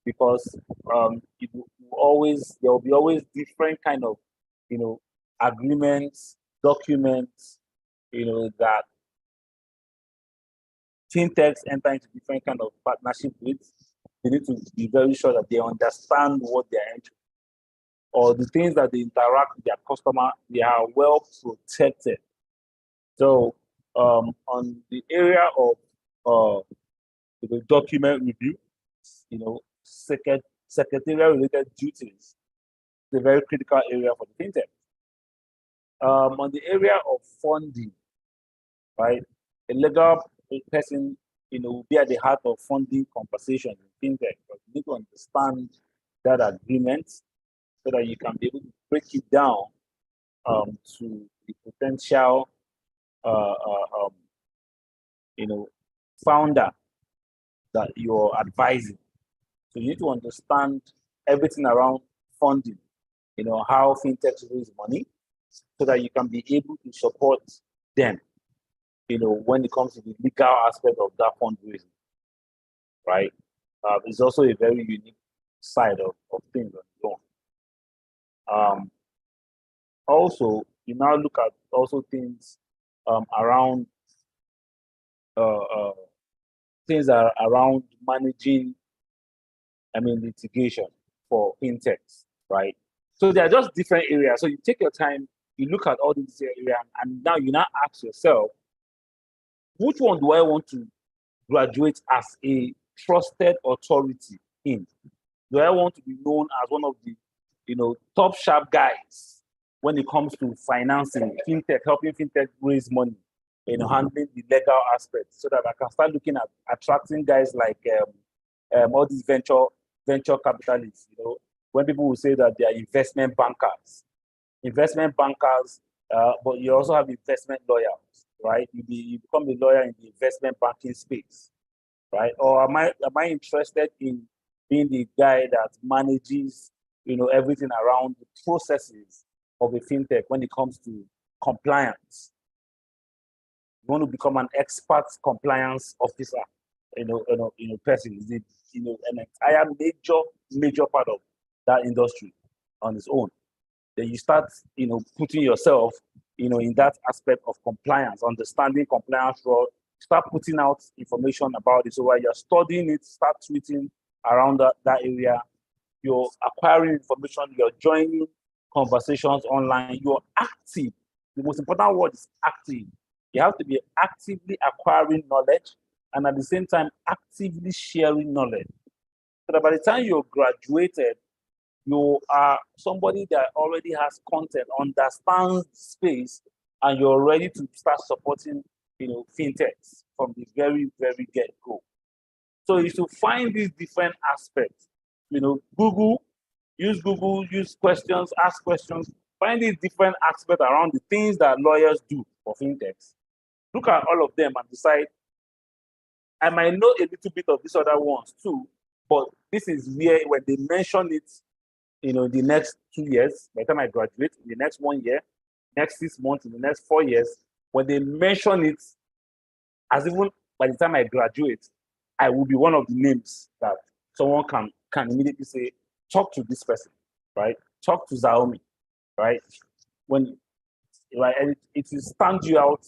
because there will be always different kind of agreements, documents, that fintechs enter into different kind of partnership with. They need to be very sure that they understand what they're entering, or the things that they interact with their customer, they are well protected. So on the area of the document review, secretarial related duties, is a very critical area for the fintech. On the area of funding, right? A legal person, will be at the heart of funding conversations in fintech. But you need to understand that agreement so that you can be able to break it down to the potential, founder that you're advising. So you need to understand everything around funding, how fintechs raise money, so that you can be able to support them, when it comes to the legal aspect of that fundraising, right? is also a very unique side of things on its own. Also, you now look at also things around things that are around managing, litigation for fintechs, right? So they are just different areas. So you take your time, you look at all these areas, and now you ask yourself, which one do I want to graduate as a trusted authority in? Do I want to be known as one of the, top sharp guys when it comes to financing, fintech, helping fintech raise money, handling the legal aspects, so that I can start looking at attracting guys like all these venture capitalists. When people will say that they are investment bankers, but you also have investment lawyers, right? You become a lawyer in the investment banking space, right? Or am I interested in being the guy that manages, everything around the processes of a fintech when it comes to compliance? You want to become an expert compliance officer, person. Is it, an entire major part of that industry on its own. Then you start, putting yourself, in that aspect of compliance, understanding compliance law, start putting out information about it. So while you're studying it, start tweeting around that area. You're acquiring information, you're joining conversations online, you're active. The most important word is active. You have to be actively acquiring knowledge and at the same time actively sharing knowledge. So that by the time you're graduated, you are somebody that already has content, understands the space, and you're ready to start supporting, fintechs from the very, very get-go. So you should find these different aspects. Use Google, use questions, ask questions, find these different aspects around the things that lawyers do for fintechs. Look at all of them and decide, I might know a little bit of these other ones too, but this is where when they mention it, the next 2 years, by the time I graduate, in the next 1 year, next 6 months, in the next 4 years, when they mention it, as even by the time I graduate, I will be one of the names that someone can immediately say, talk to this person, right? Talk to Xiaomi, right? It will stand you out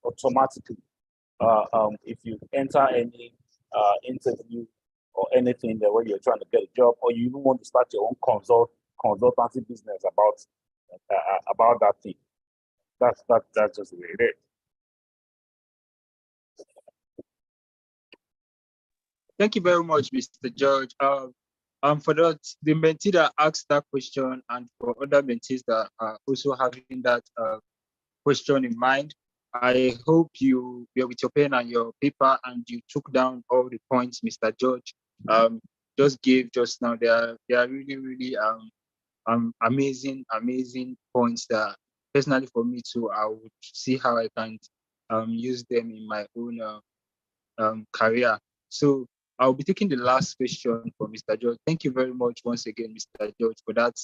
automatically if you enter any interview or anything that when you're trying to get a job, or you even want to start your own consultancy business about that thing. That's just the way it is. Thank you very much, Mr. George. For that, the mentee that asked that question, and for other mentees that are also having that question in mind, I hope you were with your pen and your paper and you took down all the points Mr. George just gave just now. They are really, really amazing points that personally for me too, I would see how I can use them in my own career. So I'll be taking the last question for Mr. George. Thank you very much once again, Mr. George, for that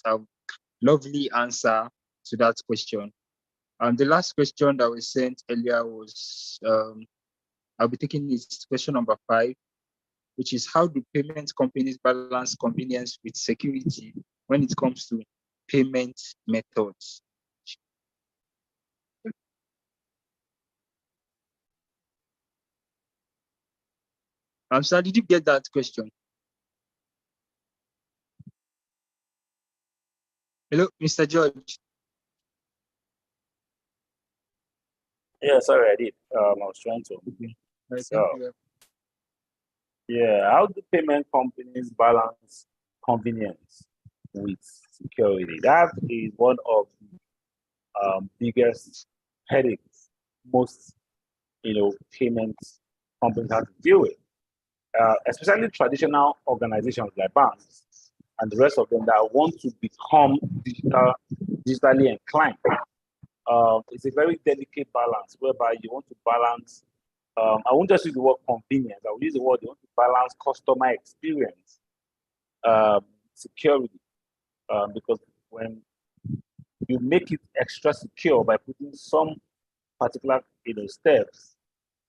lovely answer to that question. The last question that was sent earlier was, I'll be taking this question number 5, which is, how do payment companies balance convenience with security when it comes to payment methods? Sir, did you get that question? Hello, Mr. George. Yeah, sorry, I did. I was trying to. So, yeah, how do payment companies balance convenience with security? That is one of the biggest headaches most, payment companies have to deal with, especially traditional organizations like banks and the rest of them that want to become digitally inclined. It's a very delicate balance whereby you want to balance. I won't just use the word convenience. I will use the word you want to balance customer experience, security, because when you make it extra secure by putting some particular steps,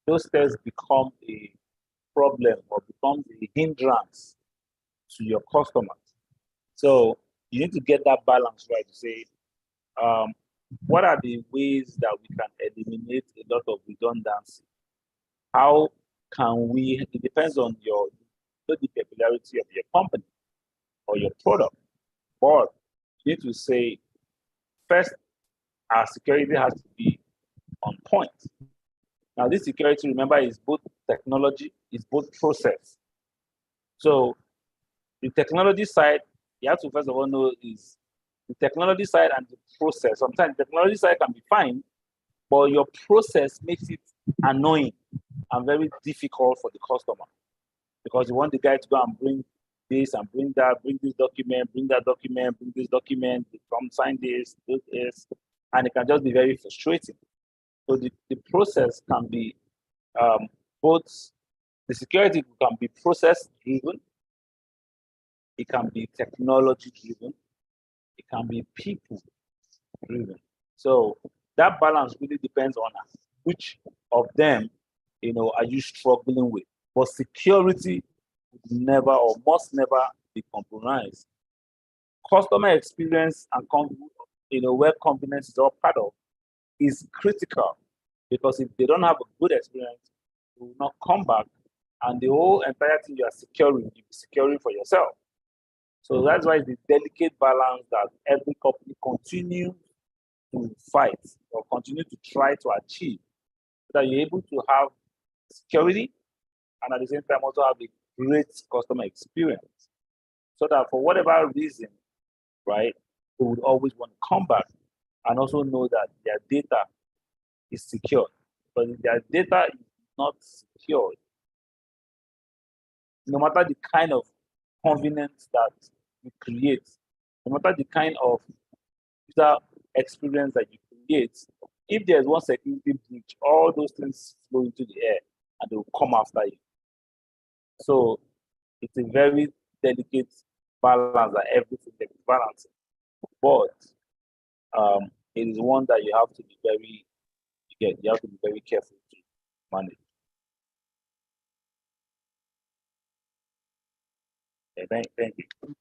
those steps become problem or becomes a hindrance to your customers. So you need to get that balance right to say, what are the ways that we can eliminate a lot of redundancy? How can we, it depends on the peculiarity of your company or your product, but you need to say, first, our security has to be on point. Now, this security, remember, is both technology, is both process. So the technology side, you have to first of all know is the technology side and the process. Sometimes the technology side can be fine, but your process makes it annoying and very difficult for the customer because you want the guy to go and bring this and bring that, bring this document, bring that document, bring this document, come sign this, do this, and it can just be very frustrating. So the process can be both, the security can be process driven, it can be technology driven, it can be people driven. So that balance really depends on which of them, are you struggling with. But security would never or must never be compromised. Customer experience and where confidence is all part of is critical, because if they don't have a good experience, they will not come back, and the whole entire thing you are securing, you'll be securing for yourself. So that's why the delicate balance that every company continue to fight or continue to try to achieve, so that you're able to have security and at the same time also have a great customer experience. So that for whatever reason, right, they would always want to come back and also know that their data is secure. But if their data is not secured, no matter the kind of convenience that you create, no matter the kind of user experience that you create, if there's one security breach, all those things flow into the air and they will come after you. So it's a very delicate balance that everything is balancing. But it is one that you have to be very careful to manage. Okay, thank you.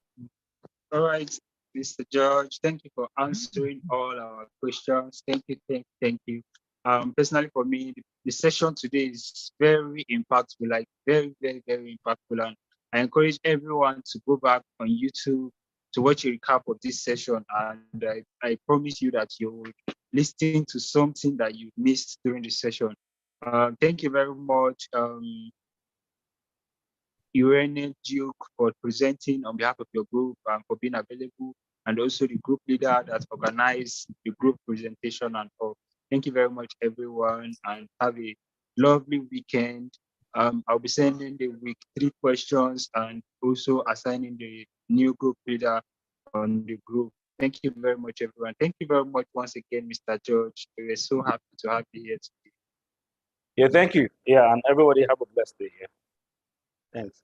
All right, Mr. George, thank you for answering all our questions. Thank you. Personally, for me, the session today is very impactful, like very, very, very impactful. And I encourage everyone to go back on YouTube to watch a recap of this session. And I promise you that you will listen to something that you missed during the session. Thank you very much, Irene Duke, for presenting on behalf of your group and for being available, and also the group leader that organized the group presentation and all. Thank you very much, everyone, and have a lovely weekend. I'll be sending the week 3 questions and also assigning the new group leader on the group. Thank you very much, everyone. Thank you very much once again, Mr. George. We're so happy to have you here today. Yeah, thank you. Yeah, and everybody have a blessed day here. Thanks.